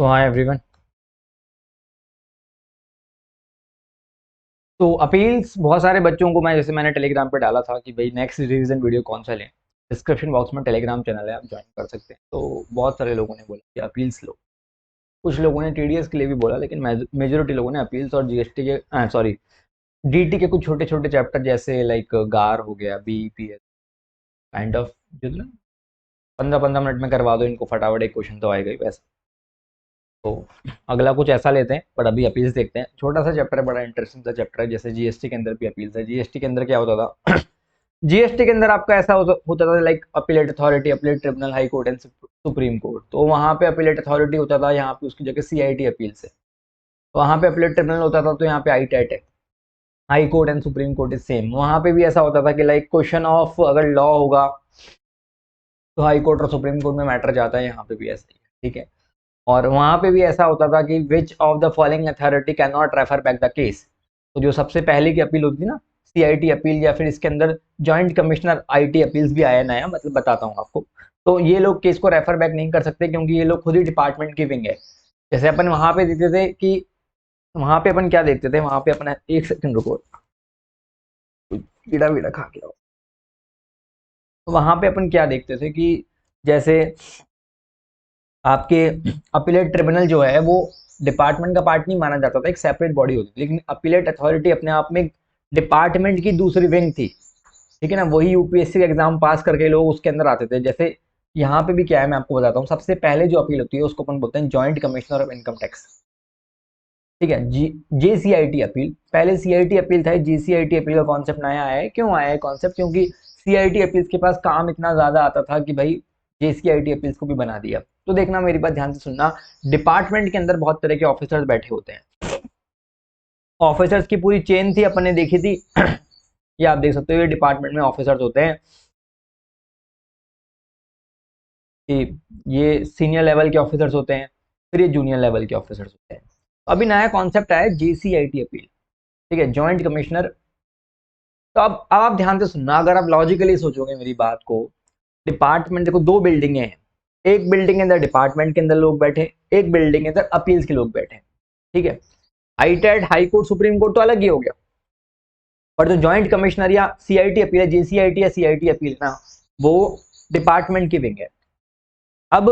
तो hi everyone. तो appeals बहुत सारे बच्चों को मैंने टेलीग्राम पे डाला था कि भाई नेक्स्ट रिवीजन वीडियो कौन सा लें। डिस्क्रिप्शन बॉक्स में टेलीग्राम चैनल है, आप ज्वाइन कर सकते हैं। तो बहुत सारे लोगों ने बोला कि अपील्स लो। कुछ लोगों ने टीडीएस के लिए भी बोला, लेकिन मेजोरिटी लोगों ने अपील्स और जीएसटी के सॉरी डीटी के कुछ छोटे छोटे चैप्टर जैसे लाइक गार हो गया, बीईपीएस काइंड ऑफ, जो ना 15-15 मिनट में करवा दो इनको फटाफट, एक क्वेश्चन तो आएगा ही वैसा। तो अगला कुछ ऐसा लेते हैं, पर अभी अपील्स देखते हैं। छोटा सा चैप्टर है, बड़ा इंटरेस्टिंग सा चैप्टर है। जैसे जीएसटी के अंदर भी अपील्स है। जीएसटी के अंदर क्या होता था जीएसटी के अंदर आपका ऐसा होता था like appellate authority, appellate tribunal, high court and supreme court. तो वहाँ पे अपीलेट अथॉरिटी होता था, यहाँ पे उसकी जगह सीआईटी अपील्स है। तो वहाँ पे अपीलेट ट्रिब्यूनल होता था, तो यहाँ पे आईटैट है। High court and supreme court is same. वहाँ पे भी ऐसा होता था कि लाइक क्वेश्चन ऑफ अगर लॉ होगा तो हाई कोर्ट और सुप्रीम कोर्ट में मैटर जाता है, यहाँ पे भी ऐसा ही है, ठीक है। और वहां पे भी ऐसा होता था कि which of the following authority can not refer back the case. तो जो सबसे पहले की अपील होती थी ना, सीआईटी अपील, या फिर इसके अंदर जॉइंट कमिश्नर आईटी अपील्स भी आया नया, मतलब बताता हूँ आपको। तो ये लोग केस को रेफर बैक नहीं कर सकते, क्योंकि ये लोग खुद ही डिपार्टमेंट की विंग है। जैसे अपन वहां पे देखते थे कि वहां पे अपन क्या देखते थे, वहां पे अपना एक सेकंड रुको, कीड़ा वीड़ा खा गया हो। तो वहां पे अपन क्या देखते थे कि जैसे आपके अपीलेट ट्रिब्यूनल जो है वो डिपार्टमेंट का पार्ट नहीं माना जाता था, एक सेपरेट बॉडी होती थी। लेकिन अपीलेट अथॉरिटी अपने आप में डिपार्टमेंट की दूसरी विंग थी, ठीक है ना। वही यूपीएससी का एग्जाम पास करके लोग उसके अंदर आते थे। जैसे यहाँ पे भी क्या है, मैं आपको बताता हूँ। सबसे पहले जो अपील होती है उसको अपन बोलते हैं joint commissioner of income tax, ठीक है। जेसीआईटी अपील, पहले सीआईटी अपील था। जेसीआईटी अपील का कॉन्सेप्ट नया आया है। क्यों आया है कॉन्सेप्ट? क्योंकि सीआईटी अपील्स के पास काम इतना ज्यादा आता था कि भाई जेसीआईटी अपील्स को भी बना दिया। तो देखना, मेरी बात ध्यान से सुनना। डिपार्टमेंट के अंदर बहुत तरह के ऑफिसर्स बैठे होते हैं। ऑफिसर्स की पूरी चेन थी, अपन ने देखी थी। ये आप देख सकते हो, ये डिपार्टमेंट में ऑफिसर्स होते हैं कि ये सीनियर लेवल के ऑफिसर्स होते हैं, फिर ये जूनियर लेवल के ऑफिसर्स होते हैं। अभी नया कॉन्सेप्ट आया जेसीआईटी अपील, ठीक है, जॉइंट कमिश्नर। तो अब आप ध्यान से सुनना, अगर आप लॉजिकली सोचोगे मेरी बात को। डिपार्टमेंट, देखो दो बिल्डिंगें हैं। एक बिल्डिंग के अंदर डिपार्टमेंट के अंदर लोग बैठे, एक बिल्डिंग के अंदर अपील्स के लोग बैठे, ठीक है। हाईटेट, हाई कोर्ट, सुप्रीम कोर्ट तो अलग ही हो गया, पर जो जॉइंट कमिश्नर या सीआईटी अपील है, जेसीआईटी या सीआईटी अपील ना, वो डिपार्टमेंट की विंग है। अब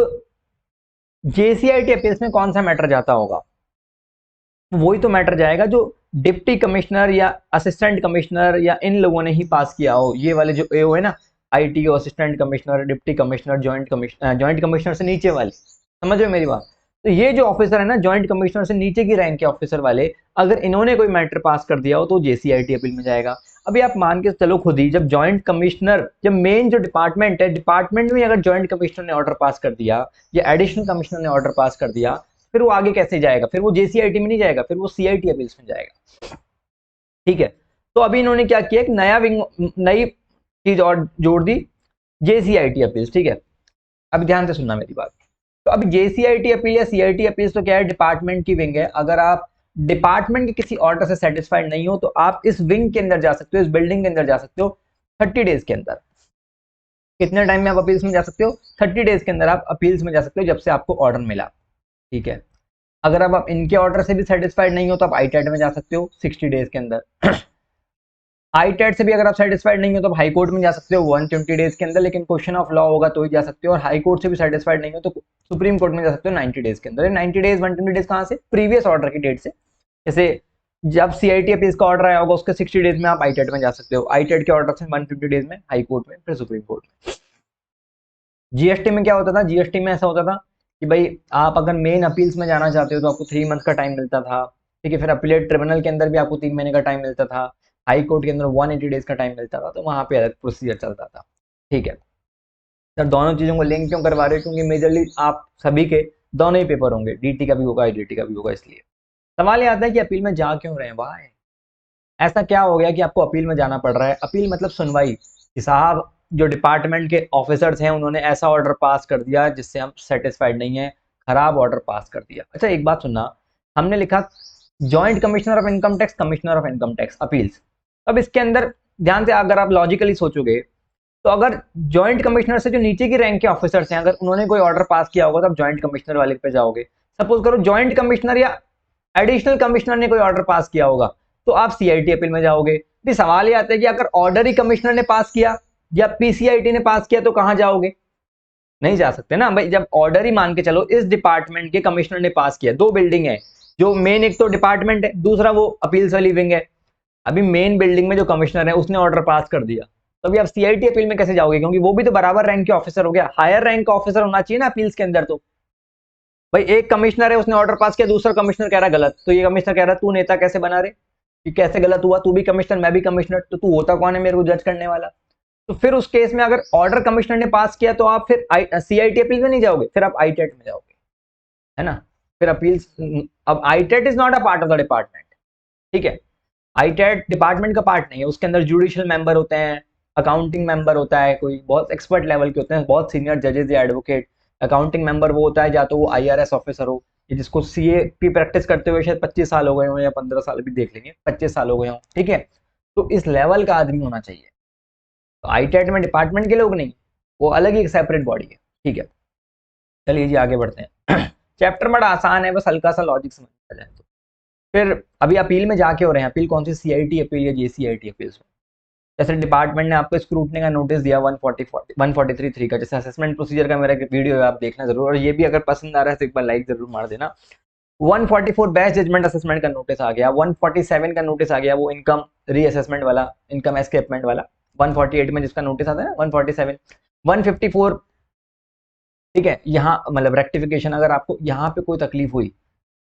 जेसीआईटी अपील्स में कौन सा मैटर जाता होगा? वही तो मैटर जाएगा जो डिप्टी कमिश्नर या असिस्टेंट कमिश्नर या इन लोगों ने ही पास किया हो। ये वाले जो एओ है ना, ITO, assistant commissioner, deputy commissioner, joint commissioner से नीचे वाले, समझ रहे हो मेरी बात? तो ये जो ऑफिसर है ना, जॉइंट कमिश्नर से नीचे की रैंक के ऑफिसर वाले, अगर इन्होंने कोई मैटर पास कर दिया हो तो जेसीआईटी अपील में जाएगा। अभी आप मान के चलो खुद ही, जब जॉइंट कमिश्नर, जब मेन जो डिपार्टमेंट है, डिपार्टमेंट में अगर जॉइंट कमिश्नर ने ऑर्डर पास कर दिया या एडिशनल कमिश्नर ने ऑर्डर पास कर दिया, फिर वो आगे कैसे जाएगा? फिर वो जेसीआईटी में नहीं जाएगा, फिर वो सीआईटी अपील्स में जाएगा, ठीक है। तो अभी इन्होंने क्या किया, एक नया विंग, नई चीज और जोड़ दी, जेसीआईटी अपील्स, ठीक है। अब ध्यान से सुनना मेरी बात। तो अब जेसीआईटी अपील या सीआईटी अपील्स तो क्या है, डिपार्टमेंट की विंग है। अगर आप डिपार्टमेंट के किसी ऑर्डर से सेटिस्फाइड नहीं हो तो आप इस विंग के अंदर जा सकते हो, इस बिल्डिंग के अंदर जा सकते हो 30 डेज के अंदर। कितने टाइम में आप अपील्स में जा सकते हो? 30 डेज के अंदर आप अपील्स में जा सकते हो, जब से आपको ऑर्डर मिला, ठीक है। अगर अब आप इनके ऑर्डर से भी सेटिस्फाइड नहीं हो तो आप आईटेट में जा सकते हो 60 डेज के अंदर। आईटेट से भी अगर आप सेटिस्फाइड नहीं हो तो आप हाई कोर्ट में जा सकते हो 120 डेज के अंदर, लेकिन क्वेश्चन ऑफ लॉ होगा तो ही जा सकते हो। और हाई कोर्ट से भी सेटिस्फाइड नहीं हो तो सुप्रीम कोर्ट में जा सकते हो 90 डेज के अंदर। 90 डेज 120 डेज कहाँ से? प्रीवियस ऑर्डर की डेट से। जैसे जब सीआईटी अपील्स का ऑर्डर आया होगा उसके 60 डेज में आप आईटेट में जा सकते हो, आईटेट के ऑर्डर से 150 डेज में हाई कोर्ट में, फिर सुप्रीम कोर्ट में। जीएसटी में क्या होता था? जीएसटी में ऐसा होता था कि भाई आप अगर मेन अपील्स में जाना चाहते हो तो आपको 3 मंथ का टाइम मिलता था, ठीक है। फिर अपीलेट ट्रिब्यूनल के अंदर भी आपको 3 महीने का टाइम मिलता था। हाई कोर्ट के अंदर 180 डेज का टाइम मिलता था। तो वहां पे अलग प्रोसीजर चलता था, ठीक है। सर दोनों चीजों को लिंक क्यों करवा रहे हो? क्योंकि मेजरली आप सभी के दोनों ही पेपर होंगे, डीटी का भी होगा, आईडीटी का भी होगा। इसलिए सवाल ये आता है कि अपील में जा क्यों रहे हैं? वाह, ऐसा क्या हो गया कि आपको अपील में जाना पड़ रहा है? अपील मतलब सुनवाई, कि साहब जो डिपार्टमेंट के ऑफिसर्स हैं उन्होंने ऐसा ऑर्डर पास कर दिया जिससे हम सेटिस्फाइड नहीं है, खराब ऑर्डर पास कर दिया। अच्छा एक बात सुनना, हमने लिखा joint commissioner of income tax, commissioner of income tax appeals. अब इसके अंदर ध्यान से अगर आप लॉजिकली सोचोगे, तो अगर जॉइंट कमिश्नर से जो नीचे की रैंक के ऑफिसर्स हैं, अगर उन्होंने कोई ऑर्डर पास किया होगा तो आप जॉइंट कमिश्नर वाले पे जाओगे। सपोज करो जॉइंट कमिश्नर या एडिशनल कमिश्नर ने कोई ऑर्डर पास किया होगा तो आप सीआईटी अपील में जाओगे। तो सवाल ये आता है कि अगर ऑर्डर ही कमिश्नर ने पास किया या पीसीआईटी ने पास किया तो कहां जाओगे? नहीं जा सकते ना भाई। जब ऑर्डर ही मान के चलो इस डिपार्टमेंट के कमिश्नर ने पास किया, दो बिल्डिंग है, जो मेन एक तो डिपार्टमेंट है, दूसरा वो अपील्स वाली विंग है। अभी मेन बिल्डिंग में जो कमिश्नर है उसने ऑर्डर पास कर दिया, तो अभी आप सीआईटी अपील में कैसे जाओगे? क्योंकि वो भी तो बराबर रैंक के ऑफिसर हो गया, हायर रैंक का ऑफिसर होना चाहिए ना अपील्स के अंदर। तो भाई एक कमिश्नर है उसने ऑर्डर पास किया, दूसरा कमिश्नर कह रहा गलत, तो ये कमिश्नर कह रहा तू नेता कैसे बना रहे कि कैसे गलत हुआ? तू भी कमिश्नर मैं भी कमिश्नर, तो तू होता कौन है मेरे को जज करने वाला? तो फिर उस केस में अगर ऑर्डर कमिश्नर ने पास किया तो आप फिर सीआईटी अपील में नहीं जाओगे, फिर आप आईटेट में जाओगे, है ना? फिर अपील्स, अब ITAT is not a part of the department, ठीक है? आईटेट डिपार्टमेंट का पार्ट नहीं है, उसके अंदर जुडिशियल मेंबर होते हैं, अकाउंटिंग मेंबर होता है, कोई बहुत एक्सपर्ट लेवल के होते हैं, बहुत सीनियर जजेस या एडवोकेट। अकाउंटिंग मेंबर वो होता है या तो वो आईआरएस ऑफिसर हो, जिसको सीए की प्रैक्टिस करते हुए शायद 25 साल हो गए हो या 15 साल भी देख लेंगे, 25 साल हो गए हो, ठीक है? तो इस लेवल का आदमी होना चाहिए। तो आईटेट में डिपार्टमेंट के लोग नहीं, वो अलग ही एक सेपरेट बॉडी है, ठीक है? चलिए जी आगे बढ़ते हैं। चैप्टर बड़ा आसान है, बस हल्का सा लॉजिक समझ आ जाए तो। फिर अभी अपील में जाके हो रहे हैं, अपील कौन सी? सीआईटी अपील या जेसीआईटी अपील में। जैसे डिपार्टमेंट ने आपको स्क्रूटनी का नोटिस दिया 143(3) का, जैसे असेसमेंट प्रोसीजर का मेरा एक वीडियो है, आप देखना जरूर। और ये भी अगर पसंद आ रहा है तो एक बार लाइक जरूर मार देना। 144 बेस्ट जजमेंट असेसमेंट का नोटिस आ गया, 147 का नोटिस आ गया, वो इनकम रीअसेसमेंट वाला, इनकम एस्केपमेंट वाला। 148 में जिसका नोटिस आता है ना, 147, 154, ठीक है? यहाँ मतलब रेक्टिफिकेशन, अगर आपको यहाँ पे कोई तकलीफ हुई,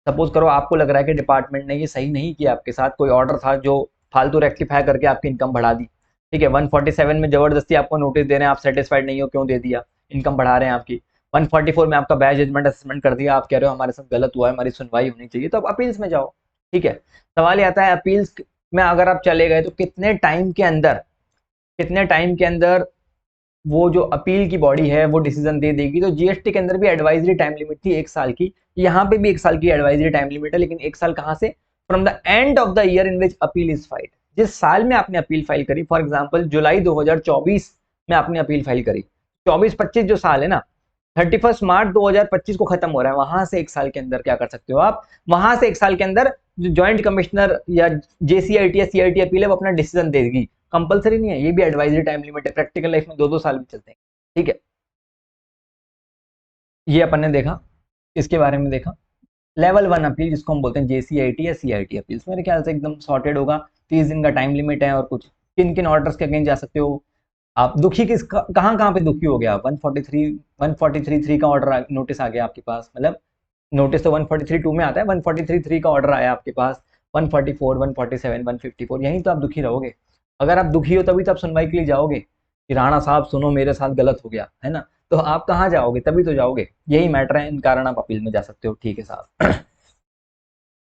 सपोज करो आपको लग रहा है कि डिपार्टमेंट ने ये सही नहीं किया आपके साथ, कोई ऑर्डर था जो फालतू रेक्टिफाई करके आपकी इनकम बढ़ा दी, ठीक है? 147 में जबरदस्ती आपको नोटिस दे रहे हैं, आप सेटिस्फाइड नहीं हो, क्यों दे दिया, इनकम बढ़ा रहे हैं आपकी। 144 में आपका बैड जजमेंट असेसमेंट कर दिया, आप कह रहे हो हमारे साथ गलत हुआ है, हमारी सुनवाई होनी चाहिए, तो आप अपील्स में जाओ, ठीक है? सवाल ये आता है अपील्स में अगर आप चले गए तो कितने टाइम के अंदर वो जो अपील की बॉडी है वो डिसीजन दे देगी। तो जीएसटी के अंदर भी एडवाइजरी टाइम लिमिट थी 1 साल की, यहाँ पे भी 1 साल की एडवाइजरी टाइम लिमिट है, लेकिन 1 साल कहाँ से? From the end of the year in which appeal is filed. जिस साल में आपने अपील फाइल करी, फॉर एग्जाम्पल जुलाई 2024 में आपने अपील फाइल करी, 24-25 जो साल है ना, 31 मार्च 2025 को खत्म हो रहा है, वहां से 1 साल के अंदर क्या कर सकते हो आप? वहां से 1 साल के अंदर जो ज्वाइंट कमिश्नर या जेसीआईटी या सीआईटी अपील है वो अपना डिसीजन देगी। कंपलसरी नहीं है, ये भी एडवाइजरी टाइम लिमिट है, प्रैक्टिकल लाइफ में 2-2 साल भी चलते हैं, ठीक है? ये अपन ने देखा, इसके बारे में देखा। लेवल 1 अपील जिसको हम बोलते हैं जेसीआईटी या सीआईटी अपील, मेरे ख्याल से एकदम सॉर्टेड होगा। 30 दिन का टाइम लिमिट है, और कुछ किन किन ऑर्डर्स के अगेंस्ट जा सकते हो आप? दुखी किस कहाँ कहाँ पे दुखी हो गया आप? 143(3) का ऑर्डर नोटिस आ गया आपके पास, मतलब नोटिस तो 143(2) में आता है, 143(3) का ऑर्डर आया आपके पास, 144, 147, 154, यहीं तो आप दुखी रहोगे। अगर आप दुखी हो तभी तो आप सुनवाई के लिए जाओगे कि राणा साहब सुनो मेरे साथ गलत हो गया, है ना? तो आप कहाँ जाओगे? तभी तो जाओगे। यही मैटर है, इन कारण आप अपील में जा सकते हो, ठीक है साहब?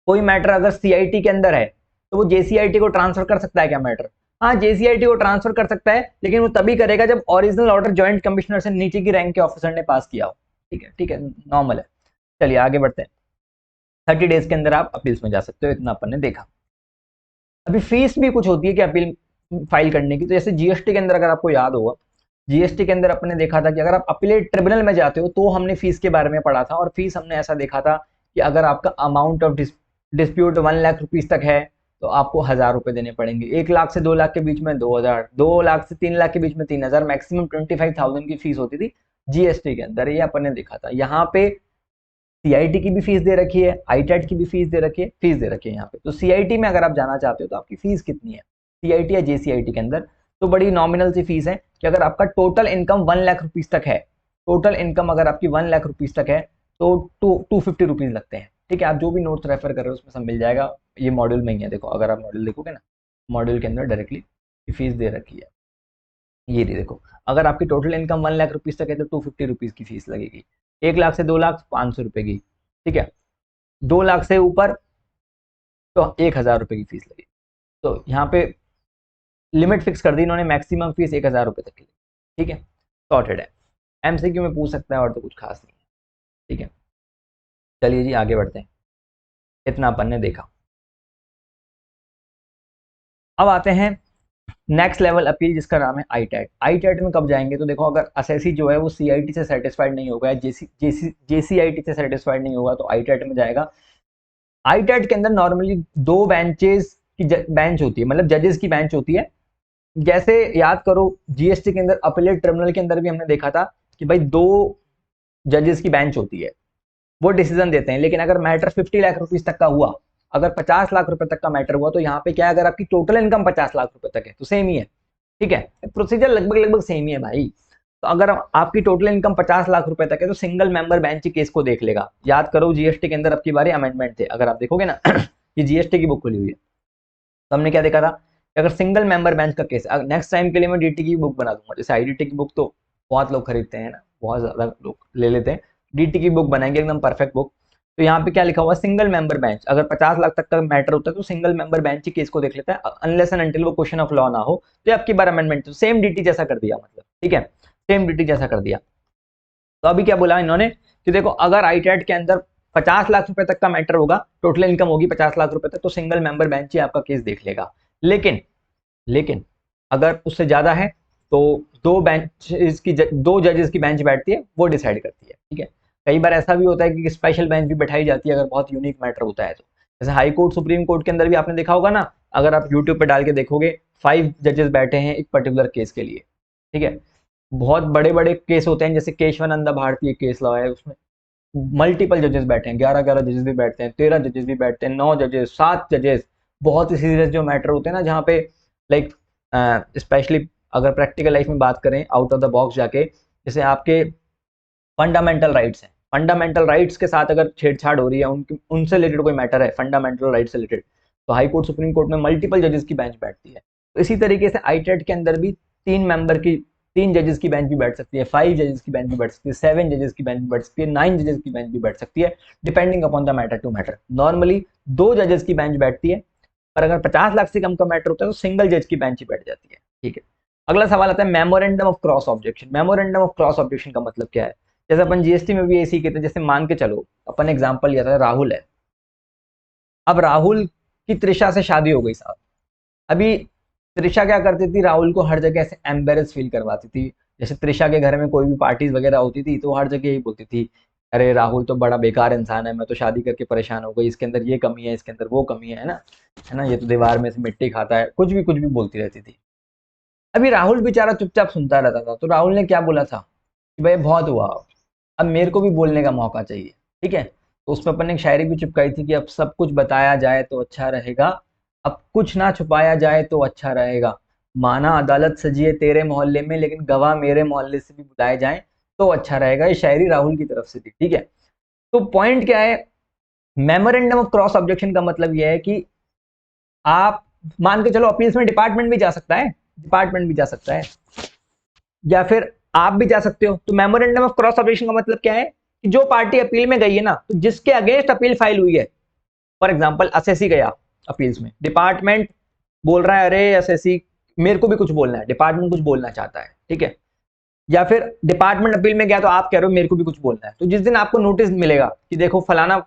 कोई मैटर अगर सीआईटी के अंदर है तो वो जेसीआईटी को ट्रांसफर कर सकता है क्या मैटर? हाँ, जेसीआईटी को ट्रांसफर कर सकता है, लेकिन वो तभी करेगा जब ओरिजिनल ऑर्डर ज्वाइंट कमिश्नर से नीचे की रैंक के ऑफिसर ने पास किया हो, ठीक है? ठीक है, नॉर्मल है। चलिए आगे बढ़ते हैं। 30 डेज के अंदर आप अपील्स में जा सकते हो, इतना अपन ने देखा। अभी फीस भी कुछ होती है कि अपील फाइल करने की, तो जैसे जीएसटी के अंदर अगर आपको याद होगा, जीएसटी के अंदर अपन ने देखा था कि अगर आप अपीलेट ट्रिब्यूनल में जाते हो तो हमने फीस के बारे में पढ़ा था, और फीस हमने ऐसा देखा था कि अगर आपका amount of dispute 1 lakh rupees तक है तो आपको 1,000 रुपए देने पड़ेंगे, 1 लाख से 2 लाख के बीच में 2,000, 2 लाख से 3 लाख के बीच में 3,000, मैक्सिमम 25,000 की फीस होती थी जीएसटी के अंदर। ये अपन ने देखा था। यहाँ पे सीआईटी की भी फीस दे रखी है, आईटेट की भी फीस दे रखी है, यहाँ पे। तो सीआईटी में अगर आप जाना चाहते हो तो आपकी फीस कितनी है सीआईटी या जेसीआईटी के अंदर? तो बड़ी नॉमिनल सी फीस है कि अगर आपका टोटल इनकम 1 लाख रुपीज तक है, टोटल इनकम अगर आपकी 1 लाख रुपीज तक है तो 250 रुपीज लगते हैं, ठीक है? आप जो भी नोट्स रेफर कर रहे हो उसमें सब मिल जाएगा, ये मॉड्यूल में ही है। देखो अगर आप मॉड्यूल देखोगे ना, मॉड्यूल के अंदर डायरेक्टली फीस दे रखी है, ये नहीं देखो। अगर आपकी टोटल इनकम 1 लाख रुपीज तक है तो 250 रुपीज की फीस लगेगी। 1 लाख से 2 लाख 500 रुपए की, ठीक है? 2 लाख से ऊपर तो 1,000 रुपए की फीस लगेगी। तो यहाँ पे लिमिट फिक्स कर दी इन्होंने, मैक्सिमम फीस 1,000 रुपए तक की, ठीक है? सॉर्टेड है। एमसीक्यू में पूछ सकता है, और तो कुछ खास नहीं है, ठीक है? चलिए जी आगे बढ़ते हैं, इतना अपन ने देखा। अब आते हैं नेक्स्ट लेवल अपील जिसका नाम है आईटैट। आईटैट में कब जाएंगे, तो देखो अगर असेसी जो है वो सीआईटी से सेटिस्फाइड नहीं होगा, जेसीआईटी से सेटिस्फाइड नहीं होगा, तो आईटैट में जाएगा। आईटैट के अंदर नॉर्मली 2 बेंचेस की बेंच होती है, मतलब जजेस की बेंच होती है। जैसे याद करो जीएसटी के अंदर अपीलेट ट्रिब्यूनल के अंदर भी हमने देखा था कि भाई 2 जजेस की बेंच होती है, वो डिसीजन देते हैं। लेकिन अगर मैटर 50 लाख रुपीस तक का हुआ, अगर 50 लाख रुपए तक का मैटर हुआ, तो यहाँ पे क्या है, अगर आपकी टोटल इनकम 50 लाख रुपए तक है तो सेम ही है, ठीक है, प्रोसीजर लगभग लगभग सेम ही है भाई। तो अगर आपकी टोटल इनकम 50 लाख रुपए तक है तो सिंगल मेंबर बेंच केस को देख लेगा। याद करो जीएसटी के अंदर अब की बारी अमेंडमेंट थे, अगर आप देखोगे ना ये जीएसटी की बुक खुली हुई है, तो हमने क्या देखा था कि अगर सिंगल मेंबर बेंच का केस, नेक्स्ट टाइम के लिए मैं डीटी की बुक बना दूंगा, जैसे आईडीटी की बुक तो बहुत लोग खरीदते हैं ना, बहुत ज्यादा लोग ले लेते हैं, डीटी की बुक बनाएंगे एकदम परफेक्ट बुक। तो यहाँ पे क्या लिखा हुआ, सिंगल मेंबर बेंच, अगर 50 लाख तक का मैटर होता है तो सिंगल मेंबर बेंच ही केस को देख लेता है, अनलेस एंड अनटिल वो क्वेश्चन ऑफ लॉ ना हो। तो आपकी बार अमेंडमेंट सेम डीटी जैसा कर दिया, मतलब ठीक है, सेम डीटी जैसा कर दिया। तो अभी क्या बोला इन्होंने कि देखो अगर आईटैट के अंदर 50 लाख रुपए तक का मैटर होगा, टोटल इनकम होगी 50 लाख रुपए तक, तो सिंगल मेंबर बेंच ही आपका केस देख लेगा। लेकिन अगर उससे ज्यादा है तो 2 जजेस की बेंच बैठती है, वो डिसाइड करती है, ठीक है। कई बार ऐसा भी होता है कि स्पेशल बेंच भी बैठाई जाती है अगर बहुत यूनिक मैटर होता है तो, जैसे हाई कोर्ट सुप्रीम कोर्ट के अंदर भी आपने देखा होगा ना, अगर आप यूट्यूब पे डाल के देखोगे 5 जजेस बैठे हैं एक पर्टिकुलर केस के लिए, ठीक है। बहुत बड़े बड़े केस होते हैं, जैसे केशवानंदा भारती केस लॉ है, उसमें मल्टीपल जजेस बैठे हैं, 11 जजेस भी बैठते हैं, 13 जजेस भी बैठते हैं, 9 जजेस, 7 जजेस। बहुत ही सीरियस जो मैटर होते हैं ना, जहाँ पे लाइक स्पेशली अगर प्रैक्टिकल लाइफ में बात करें आउट ऑफ द बॉक्स जाके, जैसे आपके फंडामेंटल राइट्स हैं, फंडामेंटल राइट्स के साथ अगर छेड़छाड़ हो रही है, उनसे रिलेटेड कोई मैटर है फंडामेंटल राइट से रिलेटेड, तो हाई कोर्ट सुप्रीम कोर्ट में मल्टीपल जजेस की बेंच बैठती है। तो इसी तरीके से आईटेट के अंदर भी 3 जजेस की बेंच भी बैठ सकती है, 5 जजेस की बेंच भी बैठ सकती है, 7 जजेस की बेंच भी बैठ सकती है, 9 जजेस की बेंच भी बैठ सकती है, depending upon the matter to matter. Normally 2 जजेस की बेंच बैठती है, और अगर 50 लाख से कम का मैटर होता है तो सिंगल जज की बेंच ही बैठ जाती है, ठीक है। अगला सवाल आता है memorandum of cross objection. Memorandum of cross objection का मतलब क्या है, जैसे अपन जीएसटी में भी यही सीखे थे, जैसे मान के चलो अपन एग्जांपल लिया था, राहुल है, अब राहुल की त्रिशा से शादी हो गई साहब। अभी त्रिशा क्या करती थी, राहुल को हर जगह ऐसे एम्बेरस फील करवाती थी। जैसे त्रिशा के घर में कोई भी पार्टीज वगैरह होती थी तो हर जगह यही बोलती थी, अरे राहुल तो बड़ा बेकार इंसान है, मैं तो शादी करके परेशान हो गई, इसके अंदर ये कमी है, इसके अंदर वो कमी है ना, ये तो दीवार में से मिट्टी खाता है, कुछ भी बोलती रहती थी। अभी राहुल बेचारा चुपचाप सुनता रहता था, तो राहुल ने क्या बोला था कि भाई बहुत हुआ, अब मेरे को भी बोलने का मौका चाहिए, ठीक है। तो उसमें अपन ने एक शायरी भी चिपकाई थी कि अब सब कुछ बताया जाए तो अच्छा रहेगा, अब कुछ ना छुपाया जाए तो अच्छा रहेगा, माना अदालत सजी है तेरे मोहल्ले में लेकिन गवाह मेरे मोहल्ले से भी बुलाए जाएं तो अच्छा रहेगा। ये शायरी राहुल की तरफ से थी, ठीक है। तो पॉइंट क्या है, मेमोरेंडम ऑफ क्रॉस ऑब्जेक्शन का मतलब यह है कि आप मान के चलो अपील्स में डिपार्टमेंट भी जा सकता है, डिपार्टमेंट भी जा सकता है, या फिर आप भी जा सकते हो। तो मेमोरेंडम ऑफ क्रॉस ऑब्जेक्शन का मतलब क्या है कि जो पार्टी अपील में गई है ना, तो जिसके अगेंस्ट अपील फाइल हुई है, फॉर एग्जांपल असेसी गया अपील्स में, डिपार्टमेंट बोल रहा है अरे असेसी मेरे को भी कुछ बोलना है, डिपार्टमेंट कुछ बोलना चाहता है, ठीक है। या फिर डिपार्टमेंट अपील में गया तो आप कह रहे हो मेरे को भी कुछ बोलना है, तो जिस दिन आपको नोटिस मिलेगा कि देखो फलाना,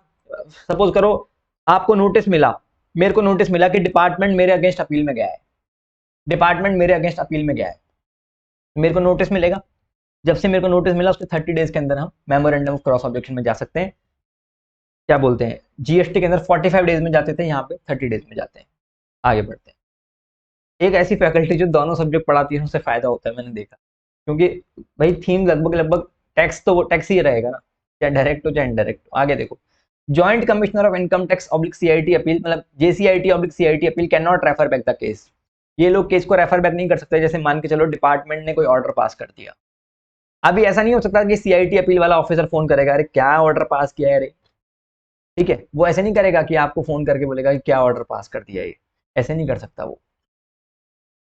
सपोज करो आपको नोटिस मिला, मेरे को नोटिस मिला कि डिपार्टमेंट मेरे अगेंस्ट अपील में गया है, डिपार्टमेंट मेरे अगेंस्ट अपील में गया है, मेरे को नोटिस मिलेगा। जब से मेरे को नोटिस मिला उसके 30 डेज के अंदर हम मेमोरेंडम ऑफ क्रॉस ऑब्जेक्शन में जा सकते हैं। क्या बोलते हैं, जीएसटी के अंदर 45 डेज में जाते थे, यहाँ पे 30 डेज में जाते हैं। आगे बढ़ते हैं। एक ऐसी फैकल्टी जो दोनों सब्जेक्ट पढ़ाती है उससे फायदा होता है, मैंने देखा, क्योंकि भाई थीम लगभग लगभग टैक्स तो वो टैक्स ही रहेगा ना, चाहे डायरेक्ट हो चाहे इनडायरेक्ट हो। आगे देखो, joint commissioner of income tax oblique CIT appeal, मतलब JCIT oblique CIT appeal can not refer back the case. ये लोग केस को रेफर बैक नहीं कर सकते। जैसे मान के चलो डिपार्टमेंट ने कोई ऑर्डर पास कर दिया, अभी ऐसा नहीं हो सकता कि सीआईटी अपील वाला ऑफिसर फोन करेगा अरे क्या ऑर्डर पास किया है अरे, ठीक है, वो ऐसे नहीं करेगा कि आपको फोन करके बोलेगा कि क्या ऑर्डर पास कर दिया है, ऐसे नहीं कर सकता वो,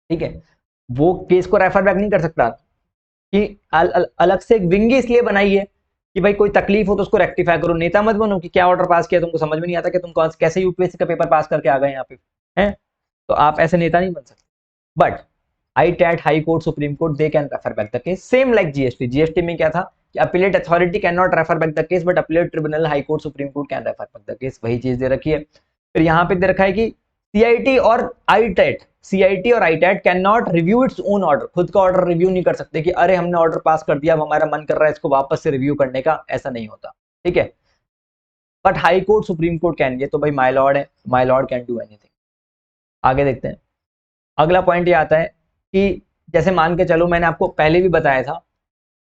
ठीक है। वो केस को रेफर बैक नहीं कर सकता कि अलग से एक विंग इसलिए बनाई है कि भाई कोई तकलीफ हो तो उसको रेक्टिफाई करो। नेता मत बनो कि क्या ऑर्डर पास किया तुमको समझ में नहीं आता कि तुम कैसे यूपीएससी का पेपर पास करके आ गए यहाँ पे, हैं, तो आप ऐसे नेता नहीं बन सकते। But ITAT, high court, supreme court, they can refer back the case, same like GST. GST में क्या था कि appellate authority can not refer back the case but appellate tribunal, high court, supreme court can refer back the case, वही चीज दे रखी है। फिर यहाँ पे दे रखा है कि सीआईटी और आईटेट, सीआईटी और ITAT can not review its own order, खुद का ऑर्डर रिव्यू नहीं कर सकते कि अरे हमने ऑर्डर पास कर दिया, अब हमारा मन कर रहा है इसको वापस से रिव्यू करने का, ऐसा नहीं होता, ठीक है। But high court supreme court can, ये तो भाई माय लॉर्ड है, my Lord can do anything. आगे देखते हैं। अगला पॉइंट ये आता है कि जैसे मान के चलो, मैंने आपको पहले भी बताया था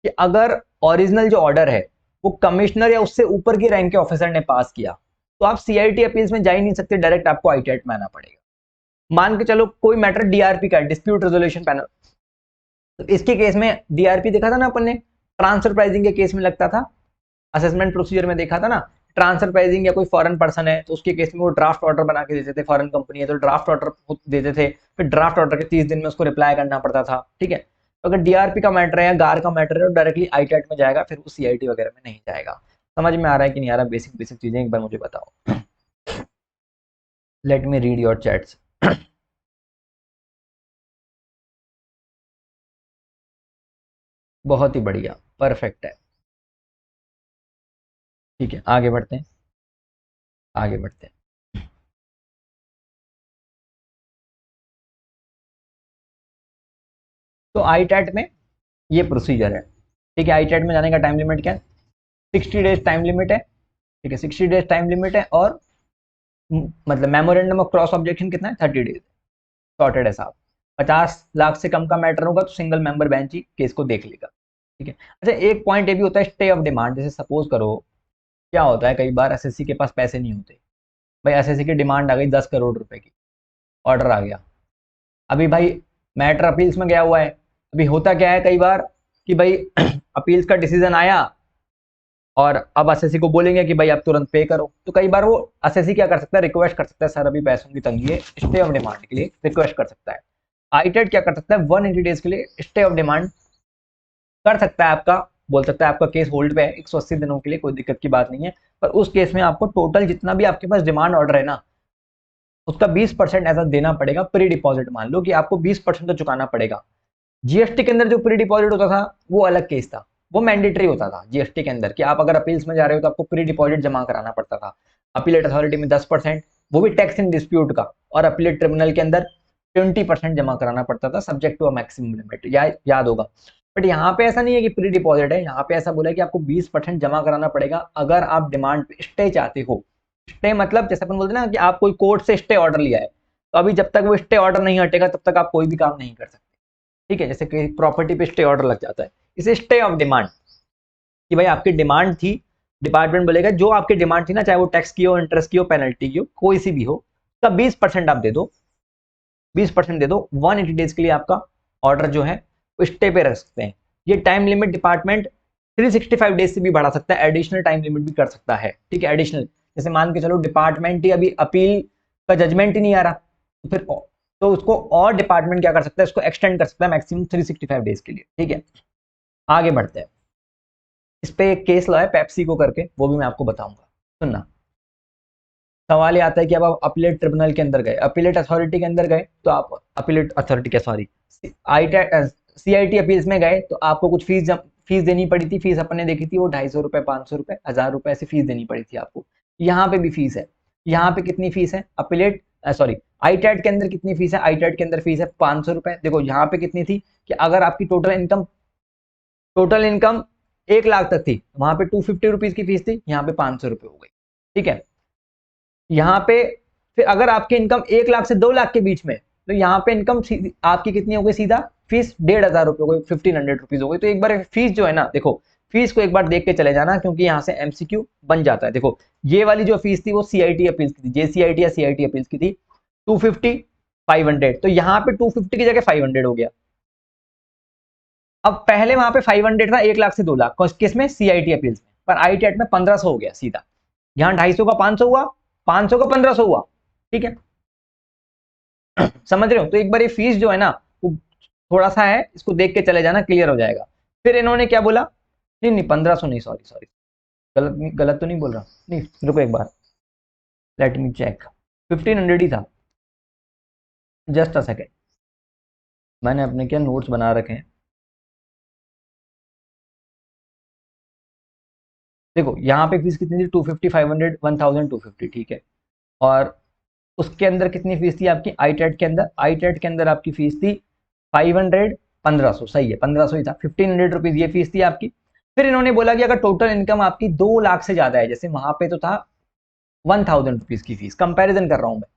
कि अगर ओरिजिनल जो ऑर्डर है वो कमिश्नर या उससे ऊपर की रैंक के ऑफिसर ने पास किया, तो आप सीआईटी अपील्स में जा ही नहीं सकते, डायरेक्ट आपको आईटेट में आना पड़ेगा। मान के चलो कोई मैटर डीआरपी का, डिस्प्यूट रेजोल्यूशन पैनल, तो इसके केस में डीआरपी देखा था ना अपन ने, ट्रांसफर प्राइसिंग के केस में लगता था, असेसमेंट प्रोसीजर में देखा था ना, ट्रांसफर प्राइसिंग या कोई फॉरेन पर्सन है तो उसके केस में वो ड्राफ्ट ऑर्डर बना के देते थे, फॉरेन कंपनी है तो ड्राफ्ट ऑर्डर देते थे, फिर ड्राफ्ट ऑर्डर के 30 दिन में उसको रिप्लाई करना पड़ता था, ठीक है। तो अगर डीआरपी का मैटर है या गार का मैटर है तो डायरेक्टली आईटेट में जाएगा, फिर वो सीआईटी वगैरह में नहीं जाएगा। समझ में आ रहा है कि नहीं आ रहा? बेसिक बेसिक चीजें एक बार मुझे बताओ। Let me read your chats. बहुत ही बढ़िया, परफेक्ट है। ठीक है, आगे बढ़ते हैं, आगे बढ़ते हैं। तो आईटेट में ये प्रोसीजर है, ठीक है। आईटेट में जाने का टाइम लिमिट क्या है? 60 डेज टाइम लिमिट है, ठीक है, 60 डेज टाइम लिमिट है। और मतलब मेमोरेंडम ऑफ क्रॉस ऑब्जेक्शन कितना है? 30 डेज। सॉर्टेड है साहब। 50 लाख से कम का मैटर होगा तो सिंगल मेंबर बेंच ही केस को देख लेगा, ठीक है। अच्छा, एक पॉइंट ये भी होता है स्टे ऑफ डिमांड। जैसे सपोज करो, क्या होता है कई बार एसएससी के पास पैसे नहीं होते, भाई एसएससी की डिमांड आ गई 10 करोड़ रुपए की, ऑर्डर आ गया, अभी भाई मैटर अपील्स में गया हुआ है। अभी होता क्या है कई बार कि भाई अपील्स का डिसीजन आया और अब एसएससी को बोलेंगे कि भाई आप तुरंत पे करो, तो कई बार वो एसएससी क्या कर सकता है, रिक्वेस्ट कर सकता है, सर अभी पैसों की तंगी है, स्टे ऑफ डिमांड के लिए रिक्वेस्ट कर सकता है। आईटेट क्या कर सकता है, 180 डेज के लिए स्टे ऑफ डिमांड कर सकता है आपका, बोल सकता है आपका केस होल्ड पे है 180 दिनों के लिए, कोई दिक्कत की बात नहीं है। पर उस केस में आपको टोटल जितना भी आपके पास डिमांड ऑर्डर है ना, उसका 20% ऐसा देना पड़ेगा प्री डिपॉजिट। मान लो कि आपको 20% तो चुकाना पड़ेगा। जीएसटी के अंदर जो प्री डिपॉजिट होता था वो अलग केस था, वो मैंडेटरी होता था जीएसटी के अंदर कि आप अगर अपील्स में जा रहे हो तो आपको प्री डिपॉजिट जमा कराना पड़ता था। अपीलेट अथॉरिटी में 10%, वो भी टैक्स इन डिस्प्यूट का, और अपीलेट ट्रिब्यूनल के अंदर 20% जमा कराना पड़ता था subject to a maximum limit, याद होगा। बट यहाँ पे ऐसा नहीं है कि प्री डिपॉजिट है, यहाँ पे ऐसा बोला है कि आपको 20% जमा कराना पड़ेगा अगर आप डिमांड पे स्टे चाहते हो। स्टे मतलब जैसे अपन बोलते हैं ना कि आप कोई कोर्ट से स्टे ऑर्डर लिया है, तो अभी जब तक वो स्टे ऑर्डर नहीं हटेगा तब तक आप कोई भी काम नहीं कर सकते, ठीक है। जैसे कि प्रॉपर्टी पे स्टे ऑर्डर लग जाता है, इसे स्टे ऑफ डिमांड, कि भाई आपकी डिमांड थी, डिपार्टमेंट बोलेगा जो आपकी डिमांड थी ना, चाहे वो टैक्स की हो, इंटरेस्ट की हो, पेनल्टी की हो, कोई सी भी हो, उसका 20% आप दे दो, 20% दे दो। 180 डेज के लिए आपका ऑर्डर जो है वो स्टे पे रख सकते हैं। ये टाइम लिमिट डिपार्टमेंट 365 डेज से भी बढ़ा सकता है, एडिशनल टाइम लिमिट भी कर सकता है, ठीक है, एडिशनल। जैसे मान के चलो डिपार्टमेंट ही अभी अपील का जजमेंट ही नहीं आ रहा, तो फिर तो उसको और डिपार्टमेंट क्या कर सकता है, उसको एक्सटेंड कर सकता है मैक्सिमम 365 डेज के लिए, ठीक है। आगे बढ़ते हैं। इस पे एक केस लगा है पेप्सी को करके, वो भी मैं आपको बताऊंगा, सुनना। सवाल ये आता है कि अब आप अपीलेट ट्रिब्यूनल के अंदर गए, अपीलेट अथॉरिटी के अंदर गए, तो आप अपीलेट अथॉरिटी के सॉरी सीआईटी अपील्स में गए तो आपको कुछ फीस देनी पड़ी थी। फीस अपने देखी थी वो 250 रुपए, 500 रुपए, 1000 रुपए ऐसी फीस देनी पड़ी थी आपको। यहाँ पे भी फीस है। यहाँ पे कितनी फीस है अपीलेट सॉरी आईटेट के अंदर कितनी फीस है? आईटेट के अंदर फीस है 500 रुपए। देखो यहाँ पे कितनी थी कि अगर आपकी टोटल इनकम 1 लाख तक थी, वहां पे 250 रुपीज की फीस थी, यहाँ पे 500 रुपए हो गई, ठीक है। यहाँ पे फिर अगर आपकी इनकम 1 लाख से 2 लाख के बीच में, तो यहाँ पे इनकम आपकी कितनी हो गई? सीधा फीस 1500 रुपए हो गई, 1500 रुपीज हो गई। तो एक बार फीस जो है ना, देखो फीस को एक बार देख के चले जाना, क्योंकि यहाँ से एमसीक्यू बन जाता है। देखो ये वाली जो फीस थी वो सीआईटी अपील्स की थी, जेसीआईटी या सीआईटी अपील्स की थी 250, 500, तो यहाँ पे 250 की जगह 500 हो गया। अब पहले वहां पे 500 था 1 लाख से 2 लाख, किसमें? सीआईटी अपील्स में। पर आईटेट में 1500 हो गया सीधा। यहाँ 250 का 500 हुआ, 500 का 1500 हुआ, ठीक है। समझ रहे हो? तो एक बार ये फीस जो है ना वो थोड़ा सा है, इसको देख के चले जाना, क्लियर हो जाएगा। फिर इन्होंने क्या बोला, नहीं नहीं 1500 नहीं, सॉरी सॉरी, गलत तो नहीं बोल रहा, नहीं रुको एक बार, लेट मी चेक, 1500 ही था। जस्ट अ सेकेंड, मैंने अपने क्या नोट्स बना रखे हैं। देखो यहाँ पे फीस कितनी थी? 250, 500, 1250, ठीक है। और उसके अंदर कितनी फीस थी आपकी ITET के अंदर? ITET के अंदर आपकी फीस थी 500, 1500, सही है 1500 ही था, 1500 रुपीज ये फीस थी आपकी। फिर इन्होंने बोला कि अगर टोटल इनकम आपकी 2 लाख से ज्यादा है, जैसे वहां पे तो था 1000 रुपीज की फीस, कंपैरिजन कर रहा हूं मैं,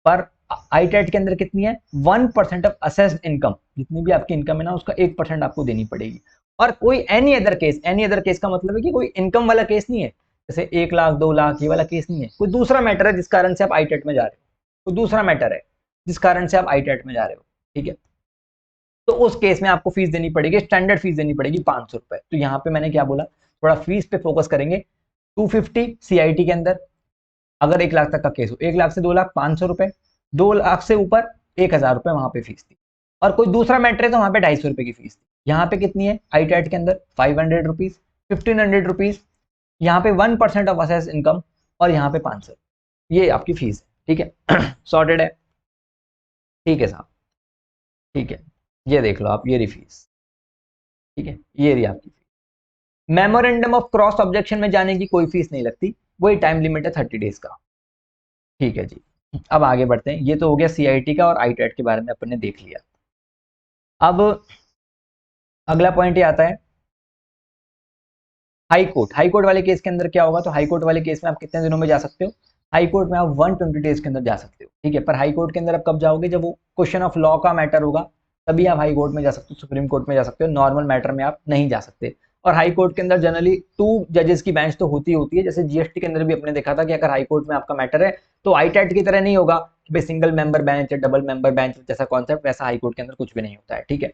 पर ITET के अंदर कितनी है? 1% ऑफ असेस्ड इनकम, जितनी भी आपकी इनकम है ना उसका 1% आपको देनी पड़ेगी। और कोई एनी अदर केस का मतलब है कि कोई इनकम वाला केस नहीं है, जैसे 1 लाख 2 लाख ये वाला केस नहीं है, कोई दूसरा मैटर है जिस कारण से आप ITET में जा रहे हो, कोई दूसरा मैटर है जिस कारण से आप ITET में जा रहे हो, ठीक है। तो उस केस में आपको फीस देनी पड़ेगी, स्टैंडर्ड फीस देनी पड़ेगी 500 रुपए। तो यहाँ पे मैंने क्या बोला, थोड़ा फीस पे फोकस करेंगे। 250 CIT के अंदर अगर 1 लाख तक का केस हो, 1 लाख से 2 लाख 500 रुपए, 2 लाख से ऊपर 1000 रुपए वहां पे फीस थी। और कोई दूसरा मैटर है तो वहां पे 250 रुपए की फीस थी। यहाँ पे कितनी है ITET के अंदर? 500 रुपीज, 1500 रुपीज, यहाँ पे 1% ऑफ असेस इनकम, और यहाँ पे 500, ये आपकी फीस है, ठीक है। सॉर्टेड है, ठीक है साहब, ठीक है। ये देख लो आप, ये रही फीस, ठीक है, ये रही आपकी fees. Memorandum of cross objection में जाने की कोई फीस नहीं लगती, वही टाइम लिमिट है 30 डेज का, ठीक है जी। अब आगे बढ़ते हैं, ये तो हो गया CIT का और ITET के बारे में अपन ने देख लिया। अब अगला पॉइंट ये आता है हाई कोर्ट। हाई कोर्ट वाले केस के अंदर क्या होगा? तो हाई कोर्ट वाले केस में आप कितने दिनों में जा सकते हो? हाई कोर्ट में आप 120 डेज के अंदर जा सकते हो, ठीक है। पर हाई कोर्ट के अंदर आप कब जाओगे? जब वो क्वेश्चन ऑफ लॉ का मैटर होगा, तभी आप हाई कोर्ट में जा सकते हो, सुप्रीम कोर्ट में जा सकते हो, नॉर्मल मैटर में आप नहीं जा सकते। और हाई कोर्ट के अंदर जनरली 2 जजेस की बेंच तो होती होती है, जैसे GST के अंदर भी अपने देखा था कि अगर हाई कोर्ट में आपका मैटर है तो ITET की तरह नहीं होगा कि भाई सिंगल मेंबर बेंच या डबल मेंबर बेंच जैसा कॉन्सेप्ट, वैसा हाई कोर्ट के अंदर कुछ भी नहीं होता है, ठीक है।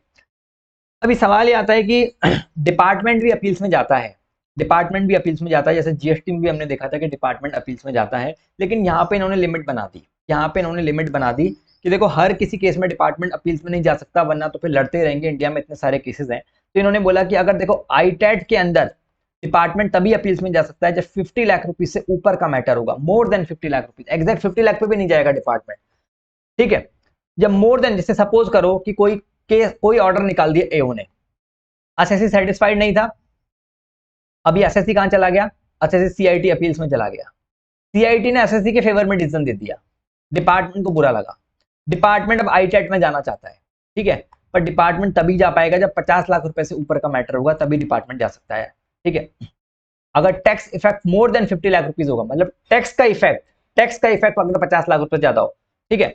अभी सवाल ये आता है कि डिपार्टमेंट भी अपील्स में जाता है, डिपार्टमेंट भी अपील्स में जाता है, जैसे GST में भी हमने देखा था कि डिपार्टमेंट अपील्स में जाता है, लेकिन यहाँ पे इन्होंने लिमिट बना दी, यहाँ पे इन्होंने लिमिट बना दी कि देखो हर किसी केस में डिपार्टमेंट अपील्स में नहीं जा सकता, वरना तो फिर लड़ते रहेंगे, इंडिया में इतने सारे केसेस हैं। तो इन्होंने बोला कि अगर देखो ITET के अंदर डिपार्टमेंट तभी अपील्स में जा सकता है जब 50 लाख रुपीज से ऊपर का मैटर होगा, more than 50 lakh rupees, exact 50 lakh पे भी नहीं जाएगा डिपार्टमेंट, ठीक है। जब मोर देन, जैसे सपोज करो कि कोई ऑर्डर निकाल दिया AO ने, SSC सेटिस्फाइड नहीं था, अभी SSC कहां चला गया? SSC CIT अपील्स में चला गया, CIT ने SSC के फेवर में डिसीजन दे दिया, डिपार्टमेंट को बुरा लगा, डिपार्टमेंट अब ITET में जाना चाहता है, ठीक है। पर डिपार्टमेंट तभी जा पाएगा जब 50 लाख रुपए से ऊपर का मैटर होगा, तभी डिपार्टमेंट जा सकता है, ठीक है। अगर tax effect more than 50 lakh rupees होगा, मतलब टैक्स का इफेक्ट अगर 50 लाख रुपए ज्यादा हो, ठीक है,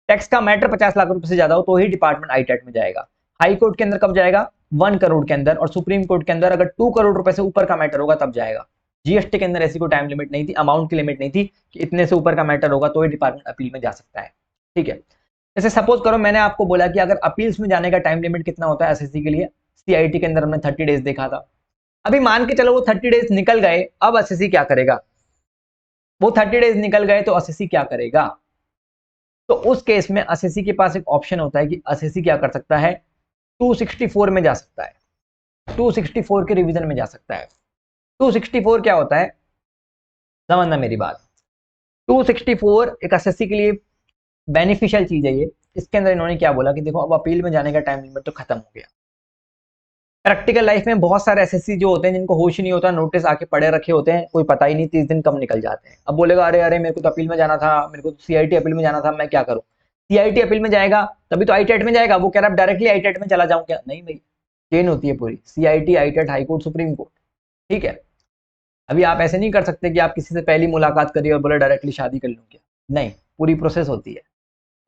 टैक्स का मैटर 50 लाख रुपए से ज्यादा हो, तो ही डिपार्टमेंट ITET में जाएगा। हाई कोर्ट के अंदर कब जाएगा? 1 करोड़ के अंदर, और सुप्रीम कोर्ट के अंदर अगर 2 करोड़ रुपए से ऊपर का मैटर होगा तब जाएगा। GST के अंदर ऐसी कोई टाइम लिमिट नहीं थी, अमाउंट की लिमिट नहीं थी कि इतने से ऊपर का मैटर होगा तो ही डिपार्टमेंट अपील में जा सकता है, ठीक है। जैसे सपोज करो मैंने आपको बोला कि अगर अपील्स में जाने का टाइम लिमिट कितना होता है SSC के लिए, CIT के अंदर हमने 30 डेज देखा था। अभी मान के चलो वो 30 डेज निकल गए, अब SSC क्या करेगा? वो 30 डेज निकल गए तो SSC क्या करेगा? तो उस केस में SSC के पास एक ऑप्शन होता है कि SSC क्या कर सकता है, 264 में जा सकता है, 264 के रिवीजन में जा सकता है। 264 क्या होता है, समझना मेरी बात। 264 एक SSC के लिए बेनिफिशियल चीज है ये। इसके अंदर इन्होंने क्या बोला कि देखो अब अपील में जाने का टाइम लिमिट तो खत्म हो गया। प्रैक्टिकल लाइफ में बहुत सारे SSC जो होते हैं जिनको होश ही नहीं होता, नोटिस आके पड़े रखे होते हैं, कोई पता ही नहीं 30 दिन कब निकल जाते हैं। अब बोलेगा अरे अरे मेरे को तो अपील में जाना था, मेरे को तो CIT अपील में जाना था, मैं क्या करूं? CIT अपील में जाएगा तभी तो ITET में जाएगा, वो कह रहा है डायरेक्टली ITET में चला जाऊं क्या? नहीं भाई, चेन होती है पूरी, CIT ITET high court supreme court, ठीक है। अभी आप ऐसे नहीं कर सकते कि आप किसी से पहली मुलाकात करिए और बोले डायरेक्टली शादी कर लूं क्या, नहीं, पूरी प्रोसेस होती है,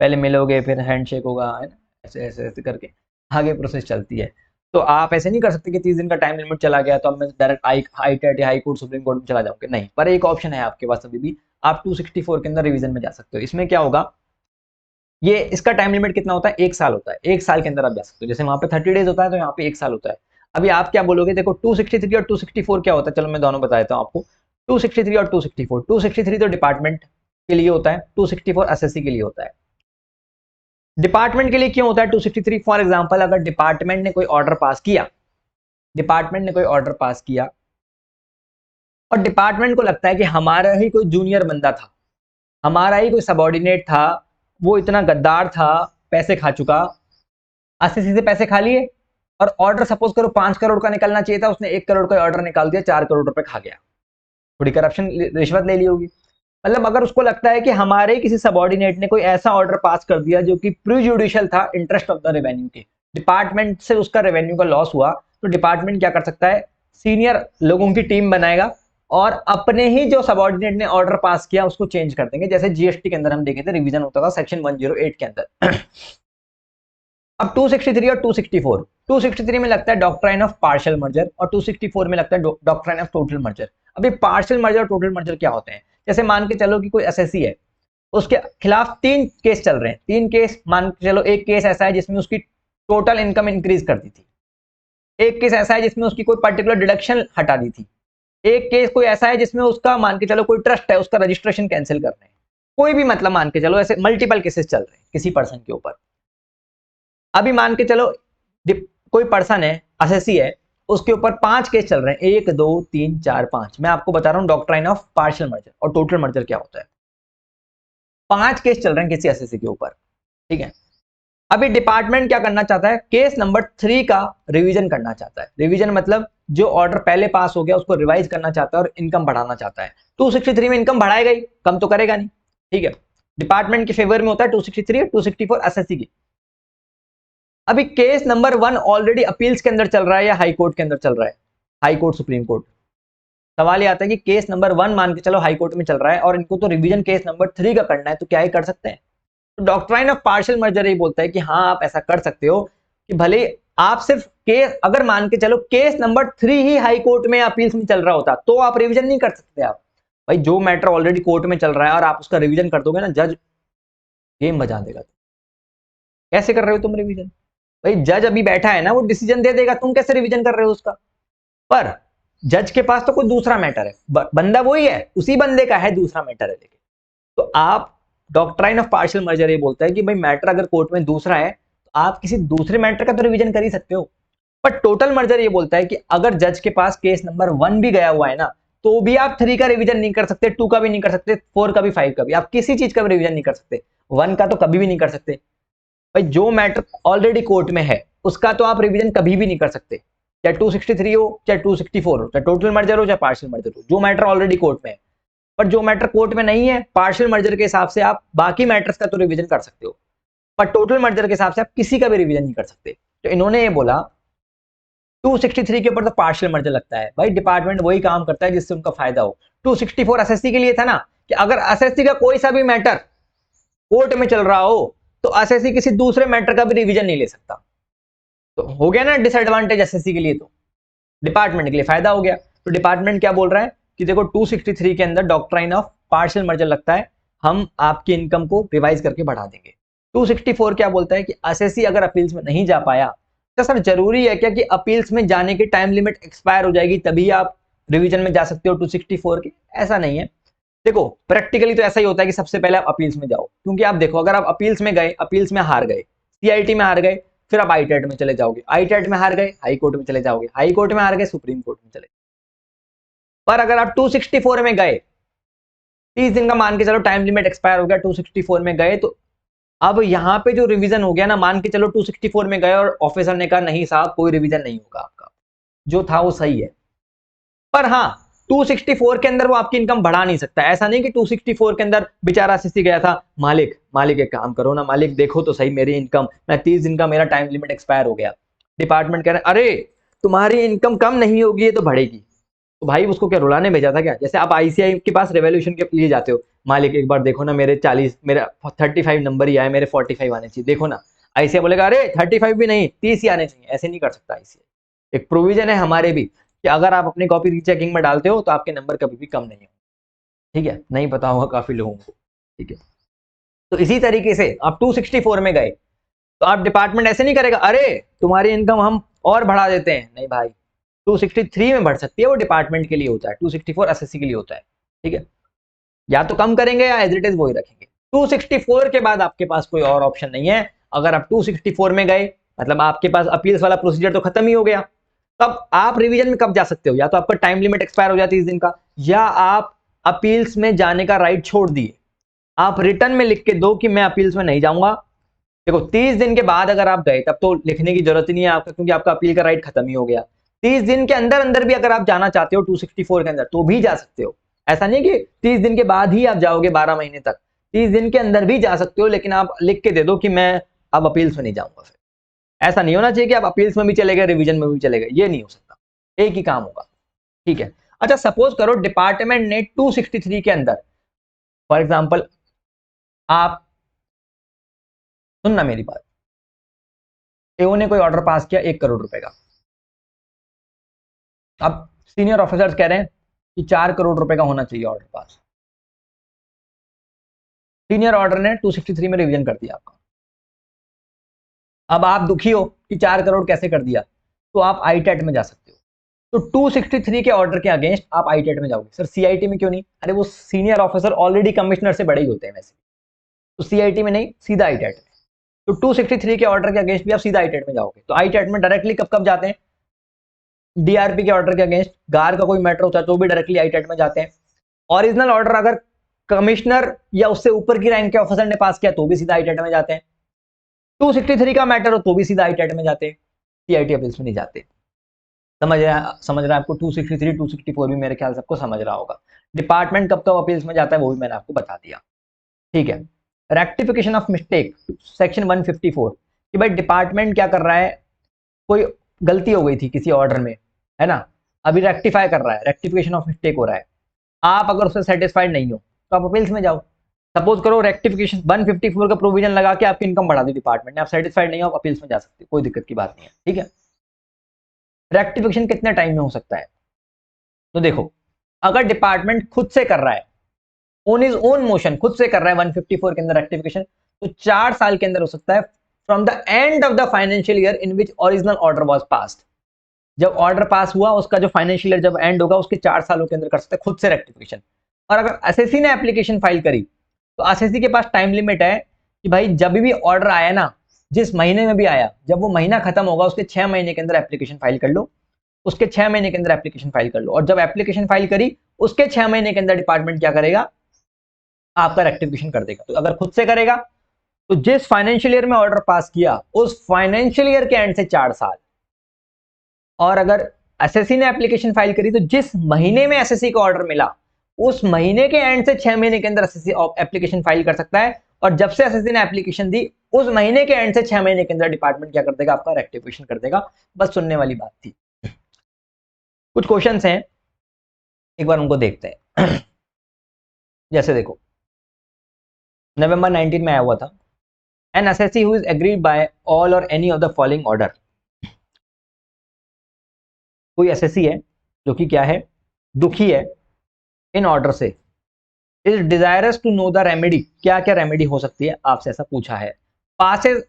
पहले मिलोगे फिर हैंडशेक होगा, है ना, ऐसे ऐसे ऐसे करके आगे प्रोसेस चलती है। तो आप ऐसे नहीं कर सकते कि 30 दिन का टाइम लिमिट चला गया तो अब मैं डायरेक्ट ITET या हाई कोर्ट सुप्रीम कोर्ट में चला जाऊंगा, नहीं। पर एक ऑप्शन है आपके पास अभी भी, आप 264 के अंदर रिवीजन में जा सकते हो। इसमें क्या होगा, ये इसका टाइम लिमिट कितना होता है? 1 साल होता है, 1 साल के अंदर आप जा सकते हो। जैसे वहां पे 30 डेज होता है तो यहाँ पे 1 साल होता है। अभी आप क्या बोलोगे, देखो 263 और 264 क्या होता है, चलो मैं दोनों बता देता हूँ आपको। 263 और 264, 263 तो डिपार्टमेंट के लिए होता है, 264 SSC के लिए होता है। डिपार्टमेंट के लिए क्यों होता है 263? फॉर एग्जांपल अगर डिपार्टमेंट ने कोई ऑर्डर पास किया, डिपार्टमेंट ने कोई ऑर्डर पास किया और डिपार्टमेंट को लगता है कि हमारा ही कोई जूनियर बंदा था, हमारा ही कोई सबॉर्डिनेट था, वो इतना गद्दार था, पैसे खा चुका, SSC से पैसे खा लिए, और ऑर्डर सपोज करो 5 करोड़ का निकलना चाहिए था, उसने 1 करोड़ का ऑर्डर निकाल दिया, 4 करोड़ रुपए खा गया, थोड़ी करप्शन रिश्वत ले ली होगी। मतलब अगर उसको लगता है कि हमारे किसी सबॉर्डिनेट ने कोई ऐसा ऑर्डर पास कर दिया जो कि प्रीजुडिशियल था इंटरेस्ट ऑफ द रेवेन्यू के, डिपार्टमेंट से उसका रेवेन्यू का लॉस हुआ, तो डिपार्टमेंट क्या कर सकता है, सीनियर लोगों की टीम बनाएगा और अपने ही जो सबॉर्डिनेट ने ऑर्डर पास किया उसको चेंज कर देंगे, जैसे जीएसटी के अंदर हम देखे थे रिवीजन होता था सेक्शन 108 के अंदर। अब 263 और 264, 263 में लगता है डॉक्ट्राइन ऑफ पार्शियल मर्जर और 264 में लगता है डॉक्ट्राइन ऑफ टोटल मर्जर। अभी पार्शियल मर्जर और टोटल मर्जर क्या होते हैं, जैसे मान के चलो कि कोई एसएससी है, उसके खिलाफ 3 केस चल रहे हैं, 3 केस मान के चलो, एक केस ऐसा है जिसमें उसकी टोटल इनकम इंक्रीज कर दी थी, एक केस ऐसा है जिसमें उसकी कोई पर्टिकुलर डिडक्शन हटा दी थी, एक केस कोई ऐसा है जिसमें उसका मान के चलो कोई ट्रस्ट है उसका रजिस्ट्रेशन कैंसिल कर रहे हैं, कोई भी मतलब मान के चलो ऐसे मल्टीपल केसेस चल रहे हैं किसी पर्सन के ऊपर। अभी मान के चलो कोई पर्सन है, एसएससी है, उसके ऊपर 5 केस चल रहे हैं, 1 2 3 4 5। मैं आपको बता रहा हूं डॉक्ट्राइन ऑफ पार्शियल मर्जर और टोटल मर्जर क्या होता है। 5 केस चल रहे हैं किसी एसएससी के ऊपर, ठीक है। अभी डिपार्टमेंट क्या करना चाहता है, केस नंबर 3 का रिवीजन करना चाहता है। रिवीजन मतलब जो ऑर्डर पहले पास हो गया उसको रिवाइज करना चाहता है और इनकम बढ़ाना चाहता है। 263 में इनकम बढ़ाएगा ही, कम तो करेगा नहीं, ठीक है। डिपार्टमेंट के फेवर में होता है 263 और 264 एसएससी की। अभी केस नंबर 1 ऑलरेडी अपील्स के अंदर चल रहा है या हाई कोर्ट के अंदर चल रहा है, हाई कोर्ट सुप्रीम कोर्ट। सवाल ये आता है कि केस नंबर 1 मान के चलो हाई कोर्ट में चल रहा है और इनको तो रिवीजन केस नंबर 3 का करना है, तो क्या ही कर सकते हैं। तो डॉक्ट्राइन ऑफ पार्शियल मर्जर ये बोलता है कि हाँ आप ऐसा कर सकते हो कि भले आप सिर्फ केस, अगर मान के चलो केस नंबर 3 ही हाई कोर्ट में अपील्स में चल रहा होता तो आप रिवीजन नहीं कर सकते। आप भाई जो मैटर ऑलरेडी कोर्ट में चल रहा है और आप उसका रिवीजन कर दोगे ना, जज गेम बजा देगा। कैसे कर रहे हो तुम रिवीजन, भाई जज अभी बैठा है ना, वो डिसीजन दे देगा, तुम कैसे रिवीजन कर रहे हो उसका। पर जज के पास तो कोई दूसरा मैटर है, बंदा वही है, उसी बंदे का है, दूसरा मैटर है। लेकिन तो आप डॉक्ट्राइन ऑफ पार्शियल मर्जर ये बोलता है कि भाई मैटर अगर कोर्ट में दूसरा है तो आप किसी दूसरे मैटर का तो रिवीजन कर ही सकते हो। पर टोटल मर्जर ये बोलता है कि अगर जज के पास केस नंबर 1 भी गया हुआ है ना, तो भी आप 3 का रिवीजन नहीं कर सकते, 2 का भी नहीं कर सकते, 4 का भी, 5 का भी, आप किसी चीज का भी रिवीजन नहीं कर सकते। 1 का तो कभी भी नहीं कर सकते। भाई जो मैटर ऑलरेडी कोर्ट में है उसका तो आप रिवीजन कभी भी नहीं कर सकते, चाहे 263 हो चाहे 264 हो, चाहे टोटल मर्जर हो चाहे पार्शियल मर्जर हो, जो मैटर ऑलरेडी कोर्ट में है। पर जो मैटर कोर्ट में नहीं है, पार्शियल मर्जर के हिसाब से आप बाकी मैटर्स का तो रिवीजन कर सकते हो, पर टोटल मर्जर के हिसाब से आप किसी का भी रिवीजन नहीं कर सकते। तो इन्होंने ये बोला 263 के ऊपर तो पार्शियल मर्जर लगता है। भाई डिपार्टमेंट वही काम करता है जिससे उनका फायदा हो। 264 एसएससी के लिए था ना, कि अगर एसएससी का कोई सा भी मैटर कोर्ट में चल रहा हो तो एसएससी किसी दूसरे मैटर का भी रिवीजन नहीं ले सकता। तो हो गया ना डिसएडवांटेज एसएससी के लिए, तो डिपार्टमेंट के लिए फायदा हो गया। तो डिपार्टमेंट क्या बोल रहा है कि देखो 263 के अंदर डॉक्ट्राइन ऑफ पार्शियल मर्जर लगता है, हम आपकी इनकम को रिवाइज करके बढ़ा देंगे। 264 क्या बोलता है कि एसएससी अगर अपील्स में नहीं जा पाया तो सर जरूरी है क्या कि अपील्स में जाने की टाइम लिमिट एक्सपायर हो जाएगी तभी आप रिवीजन में जा सकते हो 264 के? ऐसा नहीं है। देखो प्रैक्टिकली तो ऐसा ही होता है कि सबसे पहले आप अपील्स में जाओ, क्योंकि आप देखो अगर आप अपील्स में गए, अपील्स में हार गए, सीआईटी में हार गए, फिर आप आईटेट में चले जाओगे, आईटेट में हार गए हाई कोर्ट में चले जाओगे, हाई कोर्ट में हार गए सुप्रीम कोर्ट में चले। पर अगर आप 264 में गए, 30 दिन का मान के चलो टाइम लिमिट एक्सपायर हो गया, 264 में गए, तो अब यहां पे जो रिवीजन हो गया ना, मान के चलो 264 में गए और ऑफिसर ने कहा नहीं साहब कोई रिवीजन नहीं होगा आपका, जो था वो सही है। पर हाँ 264 के अंदर वो आपकी इनकम बढ़ा नहीं सकता। ऐसा नहीं कि 264 के अंदर बेचारा एसएससी गया था, मालिक एक काम करो ना मालिक, देखो तो सही मेरी इनकम, मैं 30 दिन का मेरा टाइम लिमिट एक्सपायर हो गया, डिपार्टमेंट कह रहे अरे तुम्हारी इनकम कम नहीं होगी ये तो बढ़ेगी। तो भाई उसको क्या रुलाने भेजा था क्या? जैसे आप आईसीआई के पास रेवोल्यूशन के लिए जाते हो, मालिक एक बार देखो ना मेरे 40, मेरा 35 नंबर ही आए, मेरे 45 आने चाहिए, देखो ना। आईसीआई बोलेगा अरे 35 भी नहीं 30 ही आने चाहिए। ऐसे नहीं कर सकता आईसीआई। एक प्रोविजन है हमारे भी कि अगर आप अपनी कॉपी रीचेकिंग में डालते हो तो आपके नंबर कभी भी कम नहीं हो, ठीक है। नहीं पता होगा काफी लोगों को, ठीक है। तो इसी तरीके से आप 264 में गए तो आप डिपार्टमेंट ऐसे नहीं करेगा अरे तुम्हारी इनकम हम और बढ़ा देते हैं, नहीं भाई 263 में बढ़ सकती है, वो डिपार्टमेंट के लिए होता है, 264 एसएससी के लिए होता है, ठीक है। या तो कम करेंगे या एज इट इज वही रखेंगे। 264 के बाद आपके पास कोई और ऑप्शन नहीं है। अगर आप 264 में गए मतलब आपके पास अपील्स वाला प्रोसीजर तो खत्म ही हो गया, तब आप रिवीजन में कब जा सकते हो? या तो आपका टाइम लिमिट एक्सपायर हो जाती है 30 दिन का, या आप अपील्स में जाने का राइट छोड़ दिए, आप रिटर्न में लिख के दो कि मैं अपील्स में नहीं जाऊंगा। देखो 30 दिन के बाद अगर आप गए तब तो लिखने की जरूरत ही नहीं है आपका, क्योंकि आपका अपील का राइट खत्म ही हो गया। 30 दिन के अंदर अंदर भी अगर आप जाना चाहते हो 264 के अंदर तो भी जा सकते हो, ऐसा नहीं कि 30 दिन के बाद ही आप जाओगे 12 महीने तक, 30 दिन के अंदर भी जा सकते हो, लेकिन आप लिख के दे दो कि मैं अब अपील्स में नहीं जाऊंगा। फिर ऐसा नहीं होना चाहिए कि आप अपील्स में भी चले गए, रिवीजन में भी चले गए, ये नहीं हो सकता, एक ही काम होगा। ठीक है, अच्छा सपोज करो डिपार्टमेंट ने 263 के अंदर, फॉर एग्जाम्पल आप सुनना मेरी बात, एओ ने कोई ऑर्डर पास किया 1 करोड़ रुपए का, अब सीनियर ऑफिसर्स कह रहे हैं कि 4 करोड़ रुपए का होना चाहिए ऑर्डर पास। सीनियर ऑर्डर ने 263 में रिवीजन कर दिया आपका। अब आप दुखी हो कि 4 करोड़ कैसे कर दिया, तो आप आईटेट में जा सकते हो। तो 263 के ऑर्डर के अगेंस्ट आप आईटेट में जाओगे। सर सीआईटी में क्यों नहीं? अरे वो सीनियर ऑफिसर ऑलरेडी कमिश्नर से बड़े ही होते हैं वैसे, तो सीआईटी में नहीं, सीधा आईटेट में। तो 263 के ऑर्डर के अगेंस्ट भी आप सीधा आईटेट में जाओगे। तो आईटेट में डायरेक्टली कब कब जाते हैं? डीआरपी के ऑर्डर के अगेंस्ट, गार का कोई मैटर होता है तो भी डायरेक्टली आईटेट में जाते हैं। ओरिजिनल ऑर्डर अगर कमिश्नर या उससे ऊपर की रैंक के ऑफिसर ने पास किया तो भी सीधा आईटेट में जाते हैं। 263 का मैटर हो तो भी सीधा आईटेट में जाते हैं, सीआईटी अपील्स में नहीं जाते। समझ रहा है आपको? 263 264 भी मेरे ख्याल से आपको समझ रहा होगा। डिपार्टमेंट कब कब अपील्स में जाता है वो भी मैंने आपको बता दिया। ठीक है, रेक्टिफिकेशन ऑफ मिस्टेक सेक्शन 154 कि भाई डिपार्टमेंट क्या कर रहा है, कोई गलती हो गई थी किसी ऑर्डर में, है ना, अभी रेक्टिफाई कर रहा है, रेक्टिफिकेशन ऑफ मिस्टेक हो रहा है। आप अगर उससे सेटिस्फाइड नहीं हो तो आप अपील्स में जाओ। सपोज करो रेक्टिफिकेशन 154 का प्रोविजन लगा के आपकी इनकम बढ़ा दी डिपार्टमेंट ने, आप सेटिस्फाइड नहीं हो, आप अपील्स में जा सकते हो, कोई दिक्कत की बात नहीं है। ठीक है, रेक्टिफिकेशन कितने टाइम में हो सकता है? तो देखो, अगर डिपार्टमेंट खुद से कर रहा है, ऑन इज ओन मोशन, खुद से कर रहा है 154 के अंदर रेक्टिफिकेशन, तो 4 साल के अंदर हो सकता है, from the end of the financial year in which original order was passed. जब ऑर्डर पास हुआ उसका जो फाइनेंशियल ईयर जब एंड होगा उसके 4 सालों के अंदर कर सकते हैं खुद से रेक्टिफिकेशन। और अगर एसएससी ने एप्लीकेशन फाइल करी तो एसएससी के पास टाइम लिमिट है कि भाई जब भी ऑर्डर आया ना, जिस महीने में भी आया, जब वो महीना खत्म होगा उसके 6 महीने के अंदर एप्लीकेशन फाइल कर लो, उसके 6 महीने के अंदर एप्लीकेशन फाइल कर लो। और जब एप्लीकेशन फाइल करी उसके 6 महीने के अंदर डिपार्टमेंट क्या करेगा, आपका रेक्टिफिकेशन कर देगा। तो अगर खुद से करेगा तो जिस फाइनेंशियल ईयर में ऑर्डर पास किया उस फाइनेंशियल ईयर के एंड से 4 साल, और अगर एसएससी ने एप्लीकेशन फाइल करी तो जिस महीने में एसएससी को ऑर्डर मिला उस महीने के एंड से 6 महीने के अंदर एसएससी एप्लीकेशन फाइल कर सकता है। और जब से एसएससी ने एप्लीकेशन दी उस महीने के एंड से 6 महीने के अंदर डिपार्टमेंट क्या कर देगा, आपका रेक्टिफिकेशन कर देगा। बस सुनने वाली बात थी। कुछ क्वेश्चंस हैं, एक बार उनको देखते हैं। जैसे देखो, नवंबर 19 में आया हुआ था, an SSC who is agreed by all और any of the following order. कोई एसएससी है जो कि क्या है, दुखी है इन ऑर्डर से, is desirous to know the remedy, क्या क्या रेमेडी हो सकती है, आपसे ऐसा पूछा है। पासेस,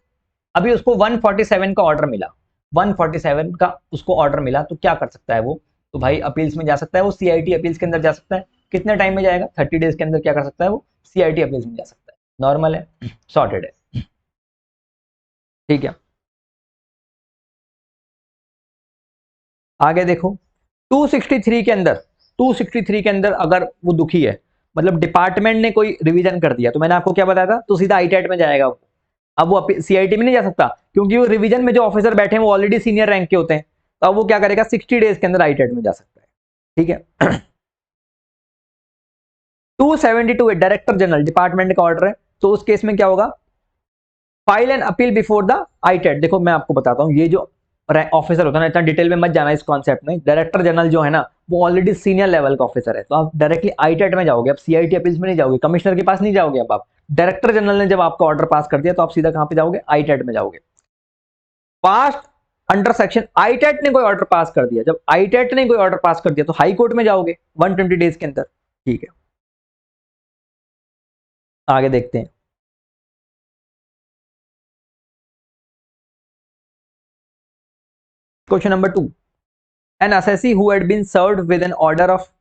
अभी उसको 147 का ऑर्डर मिला, 147 का उसको ऑर्डर मिला, तो क्या कर सकता है वो? तो भाई अपील्स में जा सकता है, वो सीआईटी अपील्स के अंदर जा सकता है। कितने टाइम में जाएगा? 30 डेज के अंदर क्या कर सकता है वो, सीआईटी अपील्स में जा सकता है। नॉर्मल है, सॉर्टेड है। ठीक है, आगे देखो 263 के अंदर, 263 के अंदर अगर वो दुखी है, मतलब डिपार्टमेंट ने कोई रिवीजन कर दिया, तो मैंने आपको क्या बताया था, तो सीधा आईटेट में जाएगा वो। अब वो सीआईटी में नहीं जा सकता क्योंकि वो रिवीजन में जो ऑफिसर बैठे हैं वो ऑलरेडी सीनियर रैंक के होते हैं। तो अब वो क्या करेगा, 60 डेज के अंदर आईटेट में जा सकता है। ठीक है। 272 डायरेक्टर जनरल, डिपार्टमेंट का ऑर्डर है, तो उस केस में क्या होगा, file and appeal before the ITAT. देखो मैं आपको बताता हूँ, ये जो ऑफिसर होता है ना, इतना डिटेल में मत जाना इस कॉन्सेप्ट में, डायरेक्टर जनरल जो है ना वो ऑलरेडी सीनियर लेवल का ऑफिसर है, तो आप डायरेक्टली आईटेट में जाओगे, आप सीआईटी अपील्स में नहीं जाओगे, कमिश्नर के पास नहीं जाओगे। अब आप डायरेक्टर जनरल ने जब आपका ऑर्डर पास कर दिया तो आप सीधा कहां पे जाओगे, आईटेट में जाओगे। पास्ट अंडर सेक्शन, आईटेट ने कोई ऑर्डर पास कर दिया, जब आईटेट ने कोई ऑर्डर पास कर दिया तो हाई कोर्ट में जाओगे 120 डेज के अंदर। ठीक है, आगे देखते हैं। Question number 2, an SSC who had been served with an order of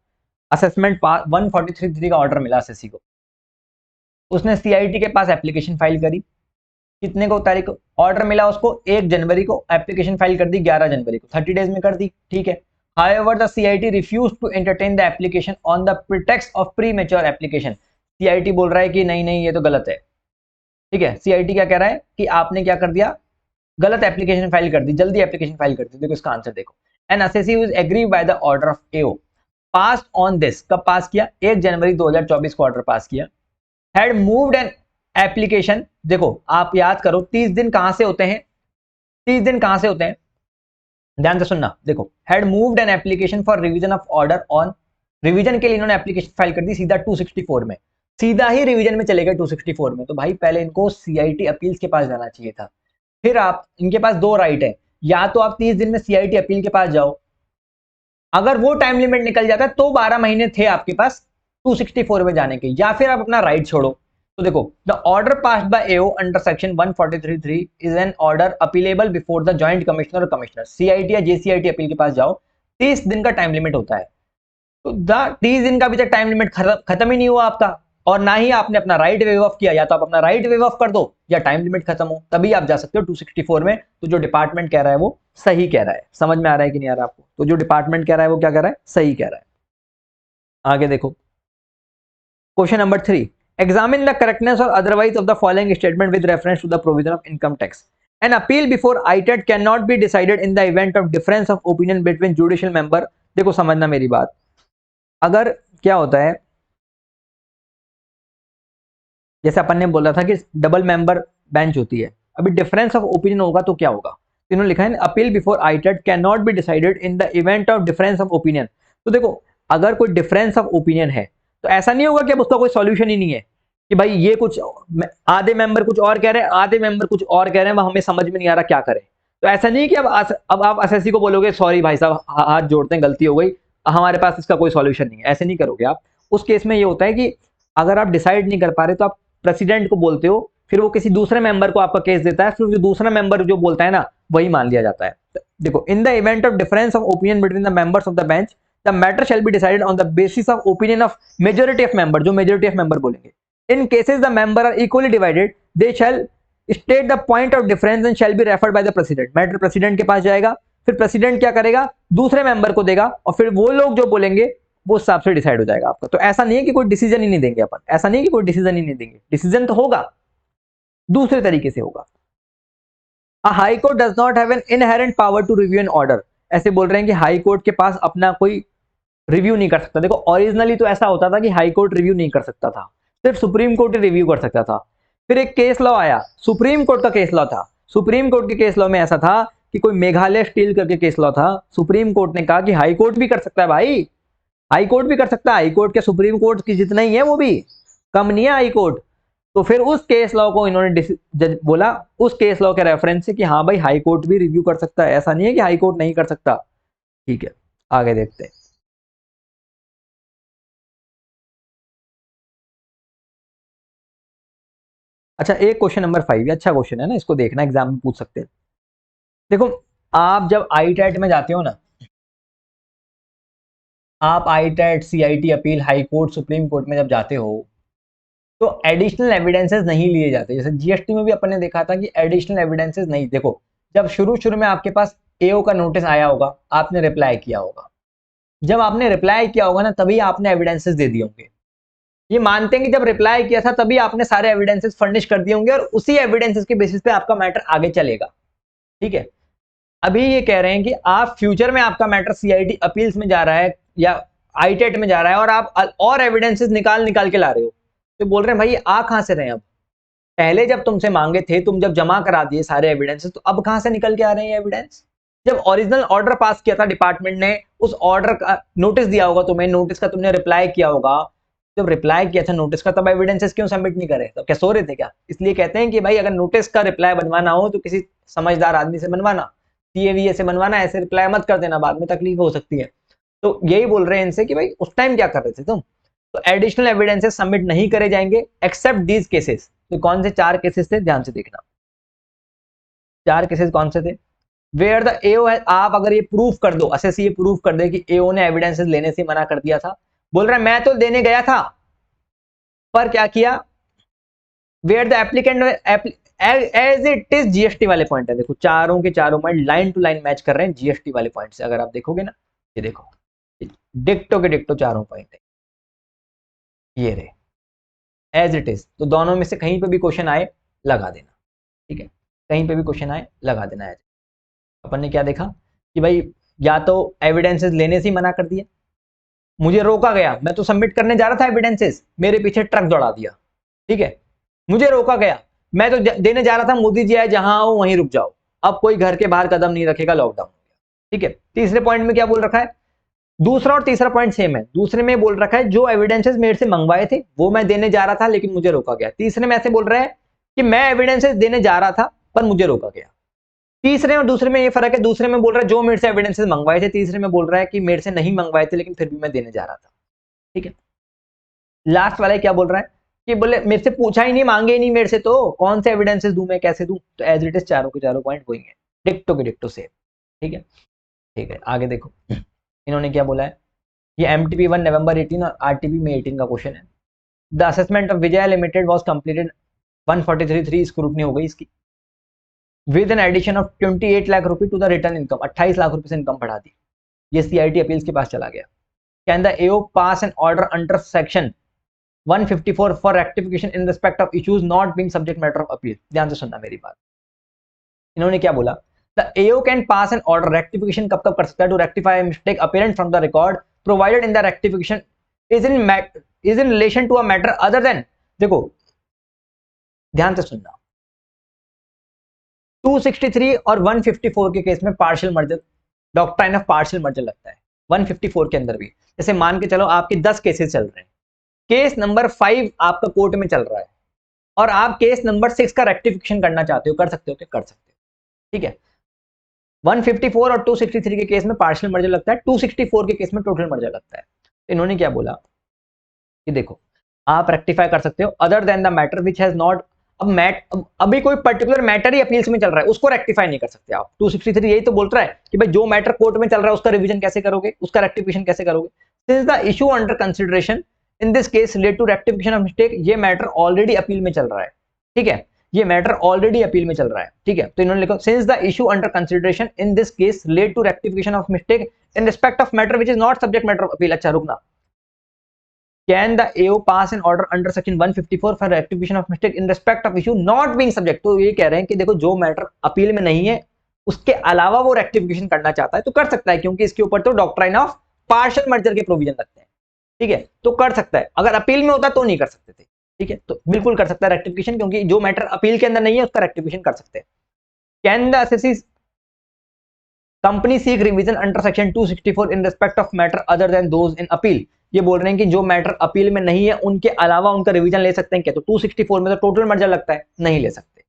assessment 143 का ऑर्डर मिला एसएससी को, उसने सीआईटी के पास एप्लीकेशन फाइल करी, कितने को तारीख को ऑर्डर मिला उसको, 1 जनवरी को, एप्लीकेशन फाइल कर दी 11 जनवरी को, 30 डेज में कर दी। ठीक है, however the CIT refused to entertain the application on the pretext of premature application। CIT बोल रहा है कि नहीं नहीं ये तो गलत है। ठीक है, CIT क्या कह रहा है कि आपने क्या कर दिया, गलत एप्लीकेशन फाइल कर दी, जल्दी एप्लीकेशन फाइल कर दी। देखो इसका आंसर देखो, an assessee was agree by the order of AO, pass on this, कब पास किया, 1 जनवरी 2024 को ऑर्डर पास किया। हैड मूव्ड एन एप्लीकेशन, देखो आप याद करो 30 दिन कहां से होते हैं, 30 दिन कहां से होते हैं, ध्यान से सुनना। देखो had moved an application for revision of order on, revision के लिए इन्होंने एप्लीकेशन फाइल कर दी सीधा 264 में, सीधा ही रिवीजन में चले गए 264 में। तो भाई पहले इनको सीआईटी अपील्स के पास जाना चाहिए था। फिर आप, इनके पास दो राइट है, या तो आप 30 दिन में सीआईटी अपील के पास जाओ, अगर वो टाइम लिमिट निकल जाता है तो 12 महीने थे आपके पास 264 में जाने के, या फिर आप अपना राइट छोड़ो। तो देखो the order passed by AO under section 143(3) is an order appealable before the joint commissioner और कमिश्नर। सीआईटी या जेसीआईटी अपील के पास जाओ, 30 दिन का टाइम लिमिट होता है। तो 30 दिन का अभी तक टाइम लिमिट खत्म ही नहीं हुआ आपका, और ना ही आपने अपना राइट वेव ऑफ किया। या तो आप अपना राइट वेव ऑफ कर दो या टाइम लिमिट खत्म हो, तभी आप जा सकते हो 264 में। तो जो डिपार्टमेंट कह रहा है वो सही कह रहा है। समझ में आ रहा है कि नहीं आ रहा आपको? तो जो डिपार्टमेंट कह रहा है वो क्या कह रहा है, सही कह रहा है। आगे देखो question number 3, examine the correctness or otherwise of the following statement with reference to the provision of income tax. An appeal before ITAT cannot be decided in the event of difference of opinion between judicial member। देखो समझना मेरी बात, अगर क्या होता है, जैसे अपन ने बोला था कि डबल मेंबर बेंच होती है, अभी डिफरेंस ऑफ ओपिनियन होगा तो क्या होगा, इन्होंने लिखा है appeal before ITAT can not be decided in the event of difference of opinion. तो देखो अगर कोई डिफरेंस ऑफ ओपिनियन है तो ऐसा नहीं होगा कि अब उसका कोई सॉल्यूशन ही नहीं है, कि भाई ये कुछ आधे मेंबर कुछ और कह रहे हैं, आधे मेंबर कुछ और कह रहे हैं, हमें समझ में नहीं आ रहा क्या करें। तो ऐसा नहीं कि अब आप एसएससी को बोलोगे सॉरी भाई साहब हाथ जोड़ते हैं गलती हो गई, हमारे पास इसका कोई सॉल्यूशन नहीं है, ऐसे नहीं करोगे आप। उस केस में ये होता है कि अगर आप डिसाइड नहीं कर पा रहे तो आप प्रेसिडेंट को बोलते हो, फिर वो किसी दूसरे मेंबर को आपका केस देता है, फिर जो दूसरा मेंबर जो बोलता है ना वही मान लिया जाता है। देखो in the event of difference of opinion between the members of the bench the matter shall be decided on the basis of opinion of majority of member, जो मेजॉरिटी ऑफ मेंबर बोलेंगे। In cases the member are equally divided they shall state the point of difference and shall be referred by the president. Matter president के पास जाएगा, फिर president क्या करेगा, दूसरे member को देगा, और फिर वो लोग जो बोलेंगे वो हिसाब से डिसाइड हो जाएगा आपका। तो ऐसा नहीं है कि कोई डिसीजन ही नहीं देंगे अपन, ऐसा नहीं कि कोई डिसीजन ही नहीं देंगे, डिसीजन तो होगा, दूसरे तरीके से होगा। A high court does not have an inherent power to review an order. ऐसे बोल रहे हैं कि हाई कोर्ट के पास अपना कोई रिव्यू नहीं कर सकता। देखो ओरिजिनली तो ऐसा होता था कि हाई कोर्ट रिव्यू नहीं कर सकता था, सिर्फ सुप्रीम कोर्ट ही रिव्यू कर सकता था। फिर एक केस लॉ आया, सुप्रीम कोर्ट का केस लॉ था। सुप्रीम कोर्ट के केस लॉ में ऐसा था कि कोई मेघालय स्टील करके केस लॉ था, सुप्रीम कोर्ट ने कहा कि हाई कोर्ट भी कर सकता है भाई, हाई कोर्ट भी कर सकता है, हाई कोर्ट के सुप्रीम कोर्ट की जितना ही है वो भी कम नहीं है हाई कोर्ट। तो फिर उस केस लॉ को इन्होंने बोला, उस केस लॉ के रेफरेंस से कि हाँ भाई हाई कोर्ट भी रिव्यू कर सकता है, ऐसा नहीं है कि हाई कोर्ट नहीं कर सकता। ठीक है आगे देखते हैं। अच्छा एक क्वेश्चन नंबर 5, ये अच्छा क्वेश्चन है ना, इसको देखना एग्जाम में पूछ सकते हैं। देखो आप जब आईटेट में जाते हो ना, आप ITAT CIT appeal high court supreme court में जब जाते हो तो एडिशनल एविडेंसेस नहीं लिए जाते। जैसे जीएसटी में भी अपन ने देखा था कि एडिशनल एविडेंसेस नहीं। देखो जब शुरू शुरू में आपके पास एओ का नोटिस आया होगा, आपने रिप्लाई किया होगा, जब आपने रिप्लाई किया होगा ना तभी आपने एविडेंसेस दे दिए होंगे। ये मानते हैं कि जब रिप्लाई किया था तभी आपने सारे एविडेंसेस फर्निश कर दिए होंगे और उसी एविडेंसेस के बेसिस पे आपका मैटर आगे चलेगा। ठीक है, अभी ये कह रहे हैं कि आप फ्यूचर में आपका मैटर सीआईटी अपील्स में जा रहा है या आईटेट में जा रहा है और आप और एविडेंसेस निकाल निकाल के ला रहे हो, तो बोल रहे हैं भाई आ कहां से रहे हैं अब, पहले जब तुमसे मांगे थे तुम जब जमा करा दिए सारे एविडेंसेस, तो अब कहां से निकल के आ रहे हैं एविडेंस। जब ओरिजिनल ऑर्डर पास किया था डिपार्टमेंट ने, उस ऑर्डर का नोटिस दिया होगा तुम्हें, नोटिस का तुमने रिप्लाई किया होगा, जब रिप्लाई किया था नोटिस का तब एविडेंसेस क्यों सबमिट नहीं करे, तो क्या सो रहे थे क्या? इसलिए कहते हैं कि भाई अगर नोटिस का रिप्लाई बनवाना हो तो किसी समझदार आदमी से बनवाना, सीएवीए से बनवाना, ऐसे रिप्लाई मत कर देना, बाद में तकलीफ हो सकती है। तो यही बोल रहे हैं इनसे कि भाई उस टाइम क्या कर रहे थे तुम। तो एडिशनल एविडेंसेस सबमिट नहीं करे जाएंगे एक्सेप्ट दीज केसेस। तो कौन से 4 केसेस थे, ध्यान से देखना। 4 केसेस कौन से थे? वेयर द एओ है, आप अगर ये प्रूफ कर दो, एसएससी ये प्रूफ कर दे कि एओ ने एविडेंसेस लेने से मना कर दिया था, बोल रहा है मैं तो देने गया था पर क्या किया, where the applicant as it is, GST वाले पॉइंट है। देखो चारों के चारों point line to line match कर रहे हैं जीएसटी वाले पॉइंट से। अगर आप देखोगे ना, ये देखो डिक्टो के डिक्टो चारों पॉइंट है, ये रहे एज इट इज। तो दोनों में से कहीं पे भी क्वेश्चन आए लगा देना। ठीक है, कहीं पे भी क्वेश्चन आए लगा देना है। अपन ने क्या देखा कि भाई या तो एविडेंसेस लेने से ही मना कर दिया, मुझे रोका गया, मैं तो सबमिट करने जा रहा था एविडेंसेस, मेरे पीछे ट्रक दौड़ा दिया, ठीक है, मुझे रोका गया, मैं तो देने जा रहा था मोदी जी आए जहां आओ वहीं रुक जाओ, अब कोई घर के बाहर कदम नहीं रखेगा, लॉकडाउन, ठीक है। तीसरे पॉइंट में क्या बोल रखा है, दूसरा और तीसरा पॉइंट सेम है, दूसरे में बोल रखा है जो एविडेंसेस मेरे से मंगवाए थे वो मैं देने जा रहा था लेकिन मुझे रोका गया, तीसरे में ऐसे बोल रहा है कि मैं एविडेंसेस देने जा रहा था पर मुझे रोका गया। तीसरे और दूसरे में ये फर्क है, दूसरे में बोल रहा है जो मेरे से एविडेंसेस मंगवाए थे, तीसरे में बोल रहा है कि मेरे से नहीं मंगवाए थे लेकिन फिर भी मैं देने जा रहा था, ठीक है। लास्ट वाला क्या बोल रहा है कि बोले मेरे से पूछा ही नहीं, मांगे ही नहीं मेरे से, तो कौन से एविडेंसेस दूं मैं, कैसे दूं, तो एज इट इज चारों के चारों पॉइंट वही है, डिक्टो के डिक्टो सेम, ठीक है। ठीक है, आगे देखो इन्होंने क्या बोला है, ये MTP1 नवंबर 18 और RTP में 18 का क्वेश्चन है। The assessment of Vijay limited was completed 143 scrutiny हो गई इसकी, with an addition of 28 lakh रुपए to the return income, 28 lakh रुपए से इनकम बढ़ा दी, ये CIT अपील्स के पास चला गया। Can the AO pass an order under section 154 for rectification in respect of issues not being subject matter of appeal. ध्यान से सुनना मेरी बात, इन्होंने क्या बोला, the AO can pass an order, rectification कब कब कर सकता है, to rectify mistake apparent from the record provided in the rectification is in relation to a matter other than, देखो ध्यान से सुनना, 263 और 154 के केस में partial merger, doctrine of partial merger लगता है। 154 के अंदर भी, जैसे मान के चलो आपके 10 केसेस चल रहे हैं, केस नंबर 5 आपका कोर्ट में चल रहा है और आप केस नंबर 6 का रेक्टिफिकेशन करना चाहते हो, कर सकते हो, क्या कर सकते हो, ठीक है। 154 और 263 के केस में पार्शियल मर्जर लगता है, 264 के केस में टोटल मर्जर लगता है। तो इन्होंने क्या बोला कि देखो आप रेक्टिफाई कर सकते हो other than the matter which has not, अभी कोई पर्टिकुलर मैटर ही अपील्स में चल रहा है उसको रेक्टिफाई नहीं कर सकते आप। 263 यही तो बोल रहा है कि भाई जो मैटर कोर्ट में चल रहा है उसका रिवीजन कैसे करोगे, उसका रेक्टिफिकेशन कैसे करोगे, since the issue under consideration in this case relate to rectification of mistake, ये मैटर ऑलरेडी अपील में चल रहा है, ठीक है, ये मैटर ऑलरेडी अपील में चल रहा है, ठीक है। तो इन्होंने लिखा since the issue under consideration in this case relate to rectification of mistake in respect of matter which is not subject matter of appeal. अच्छा रुकना, Can the AO pass an order under section 154 for rectification of mistake in respect of issue not being subject, तो ये कह रहे हैं कि देखो जो मैटर अपील में नहीं है उसके अलावा वो रेक्टिफिकेशन करना चाहता है तो कर सकता है, क्योंकि इसके ऊपर तो डॉक्ट्राइन ऑफ पार्शियल मर्जर के प्रोविजन लगते हैं, ठीक है, तो कर सकता है। अगर अपील में होता तो नहीं कर सकते थे, ठीक है, तो बिल्कुल कर सकता है रेक्टिफिकेशन, क्योंकि जो मैटर अपील के अंदर नहीं है उसका रेक्टिफिकेशन कर सकते हैं। Can the assessee company seek revision under section 264 in respect of matter other then those in appeal, ये बोल रहे हैं कि जो मैटर अपील में नहीं है उनके अलावा उनका रिवीजन ले सकते हैं क्या, तो 264 में तो टोटल मर्जर लगता है, नहीं ले सकते,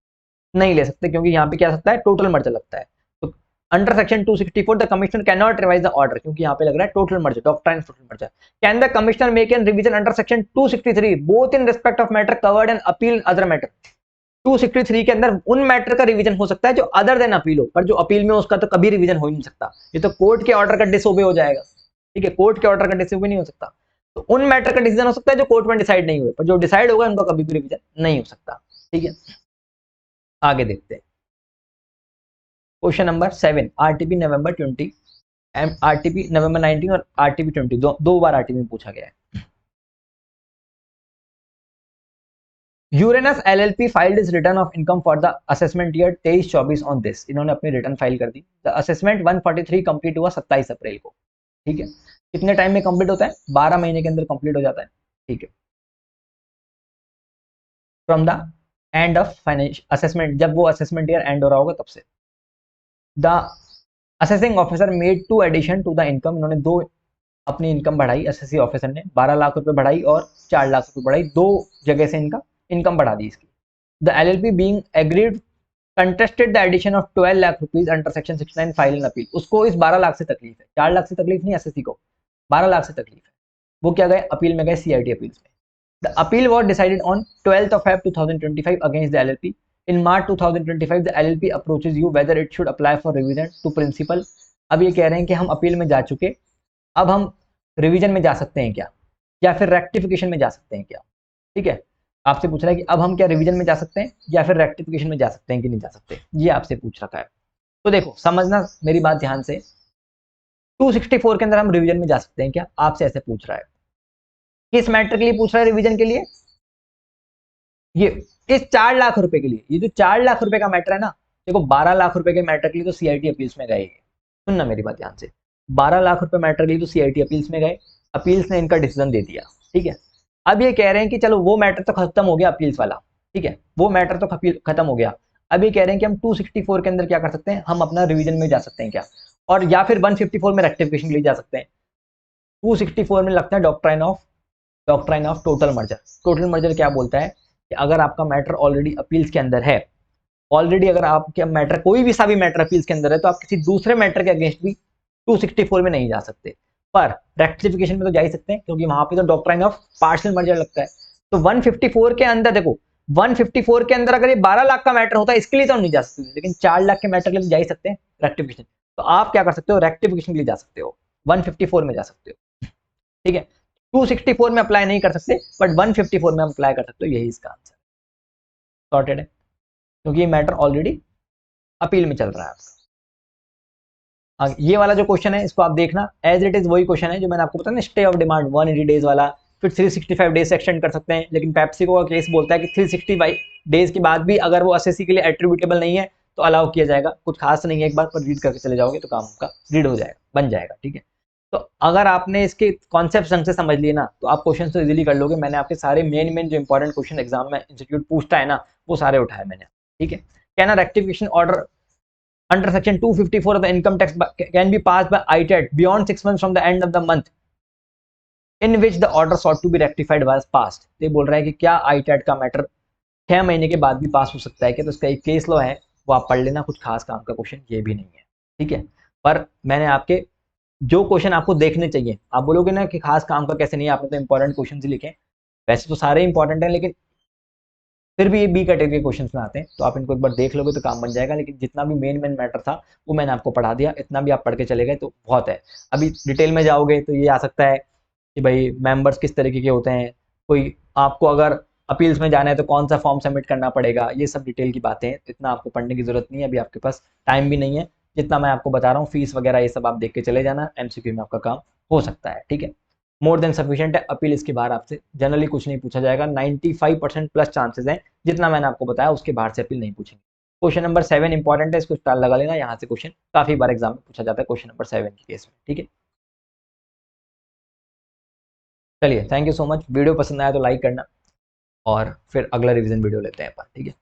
नहीं ले सकते, क्योंकि यहाँ पे क्या सकता है, टोटल मर्जर लगता है। तो under section 264 the commissioner can not revise the order, क्योंकि यहाँ पे लग रहा है total merger, doctrine total merger. Can the commissioner make an revision under section 263 both in respect of matter covered and appeal other matter, 263 के अंदर उन matter का रिवीजन हो सकता है जो अदर देन अपील हो, पर जो अपील में उसका तो कभी रिवीजन हो ही नहीं सकता, ये तो कोर्ट के ऑर्डर का डिसओबे हो जाएगा, ठीक है, कोर्ट के ऑर्डर का डिसओबे नहीं हो सकता। तो उन मैटर का डिसीजन हो सकता है जो कोर्ट में डिसाइड नहीं हुए, पर जो डिसाइड होगा उनका कभी भी रिवीजन नहीं हो सकता, ठीक है। आगे देखते हैं क्वेश्चन नंबर 7, RTP नवंबर 20, RTP नवंबर 19 और RTP 20 दो बार RTP में पूछा गया है। Uranus LLP filed is return of income for the assessment year 23-24 on this, इन्होंने अपनी रिटर्न फाइल कर दी। द असेसमेंट 143 कंप्लीट हुआ 27 अप्रैल को, ठीक है, कितने टाइम में कंप्लीट होता है, 12 महीने के अंदर कंप्लीट हो जाता है, ठीक है, from the end of financial assessment, जब वो असेसमेंट ईयर एंड हो रहा होगा तब से। The assessing officer made 2 addition to the income, इन्होंने 2 अपनी इनकम बढ़ाई, असेसी ऑफिसर ने 12 लाख रुपए बढ़ाई और 4 लाख रुपए बढ़ाई, 2 जगह से इनका इनकम बढ़ा दी इसकी। The LLP being agreed contested the addition of 12 lakh rupees under section 69 file and appeal, उसको इस 12 लाख से तकलीफ है, 4 लाख से तकलीफ नहीं एसएससी को, 12 लाख से तकलीफ है, वो क्या गए अपील में गए, CIT अपील्स में। The appeal was decided on 12th of Feb 2025 against the LLP। In March 2025 the LLP approaches you whether it should apply for revision to principal. अब ये कह रहे हैं कि हम अपील में जा चुके, अब हम रिवीजन में जा सकते हैं क्या, या फिर रेक्टिफिकेशन में जा सकते हैं क्या, ठीक है, आपसे पूछ रहा है कि अब हम क्या रिवीजन में जा सकते हैं या फिर रेक्टिफिकेशन में जा सकते हैं कि नहीं जा सकते, ये आपसे पूछ रखा है। तो देखो समझना मेरी बात ध्यान से, 264 के अंदर हम रिवीजन में जा सकते हैं क्या, आपसे ऐसे पूछ रहा है, किस मैटर के लिए पूछ रहा है रिवीजन के लिए, ये इस 4 लाख रुपए के लिए, ये जो 4 लाख रुपए का मैटर है ना, देखो 12 लाख रुपए के मैटर के लिए तो CIT अपील्स में गए, सुनना मेरी बात ध्यान से, 12 लाख रुपए मैटर के लिए तो CIT अपील्स में गए, अपील्स ने इनका डिसीजन दे दिया, ठीक है। अब ये कह रहे हैं कि चलो वो मैटर तो खत्म हो गया अपील्स वाला, ठीक है, वो मैटर तो खत्म हो गया। अब ये कह रहे हैं कि हम 264 के अंदर क्या कर सकते हैं, हम अपना रिवीजन में जा सकते हैं क्या, और या फिर 154 में रेक्टिफिकेशन के लिए जा सकते हैं। 264 में लगता है doctrine of total merger. Total merger क्या बोलता है कि अगर आपका मैटर ऑलरेडी अपील्स के अंदर है, ऑलरेडी अगर आपके मैटर कोई भी सा भी मैटर अपील्स के अंदर है, तो आप किसी दूसरे मैटर के अगेंस्ट भी 264 में नहीं जा सकते, पर रेक्टिफिकेशन में तो जा ही सकते हैं, क्योंकि वहां पे तो डॉक्ट्राइन ऑफ पार्शियल मर्जर लगता है। तो 154 के अंदर देखो, 154 के अंदर अगर ये 12 लाख का मैटर होता है इसके लिए तो हम नहीं जा सकते, लेकिन 4 लाख के मैटर के लिए जा ही सकते हैं रेक्टिफिकेशन। तो आप क्या कर सकते हो, रेक्टिफिकेशन के लिए जा सकते हो, 154 में जा सकते हो, ठीक है। 264 में अप्लाई नहीं कर सकते, बट 154 में अप्लाई कर सकते हो, यही इसका आंसर सॉर्टेड है, क्योंकि ये मैटर ऑलरेडी अपील में चल रहा है आपका। ये वाला जो क्वेश्चन है इसको आप देखना, एज इट इज वही क्वेश्चन है जो मैंने आपको बताया ना, स्टे ऑफ डिमांड 180 डेज वाला, फिर 365 डेज से एक्सटेंड कर सकते हैं, लेकिन पेप्सिको का केस बोलता है कि 365 डेज के बाद भी अगर वो एसएससी के लिए एट्रीब्यूटेबल नहीं है तो अलाउ किया जाएगा। कुछ खास नहीं है, एक बार पर रीड करके चले जाओगे तो काम आपका रीड हो जाएगा, बन जाएगा, ठीक है। तो अगर आपने इसके कॉन्सेप्ट ढंग से समझ लिए ना, तो आप क्वेश्चन तो इजीली कर लोगे। मैंने आपके सारे मेन जो इंपॉर्टेंट क्वेश्चन एग्जाम में इंस्टीट्यूट पूछता है ना, वो सारे उठाए मैंने, ठीक है। कहना rectification order under section 254 of the income tax can be passed by ITAT beyond 6 months from the end of the month in which the order sought to be rectified was passed। तो ये बोल रहा है कि क्या ITAT का matter 6 महीने के बाद भी पास हो सकता है क्या, तो इसका एक केस लॉ है, वो आप पढ़ लेना, कुछ खास काम का क्वेश्चन ये भी नहीं है, ठीक है। पर मैंने आपके जो क्वेश्चन आपको देखने चाहिए, आप बोलोगे ना कि खास काम का कैसे नहीं है, आपने तो इंपॉर्टेंट क्वेश्चन ही लिखे, वैसे तो सारे इंपॉर्टेंट हैं, लेकिन फिर भी ये बी कैटेगरी के क्वेश्चन में आते हैं, तो आप इनको एक बार देख लोगे तो काम बन जाएगा। लेकिन जितना भी मेन मैटर था वो मैंने आपको पढ़ा दिया, इतना भी आप पढ़ के चले गए तो बहुत है। अभी डिटेल में जाओगे तो ये आ सकता है कि भाई मेंबर्स किस तरीके के होते हैं, कोई आपको अगर अपील्स में जाना है तो कौन सा फॉर्म सबमिट करना पड़ेगा, ये सब डिटेल की बातें हैं। इतना आपको पढ़ने की जरूरत नहीं है, अभी आपके पास टाइम भी नहीं है। जितना मैं आपको बता रहा हूँ फीस वगैरह ये सब आप देख के चले जाना, एमसीक्यू में आपका काम हो सकता है, ठीक है। मोर देन सफिशिएंट है, अपील इसके बाहर आपसे जनरली कुछ नहीं पूछा जाएगा, 95% प्लस चांसेस हैं, जितना मैंने आपको बताया उसके बाहर से अपील नहीं पूछेंगे। क्वेश्चन नंबर 7 इंपॉर्टेंट है, इसको स्टार लगा लेना, यहाँ से क्वेश्चन काफी बार एग्जाम में पूछा जाता है क्वेश्चन नंबर 7 के केस में, ठीक है। चलिए, thank you so much. Video पसंद आया तो लाइक करना, और फिर अगला रिवीजन वीडियो लेते हैं अपन, ठीक है।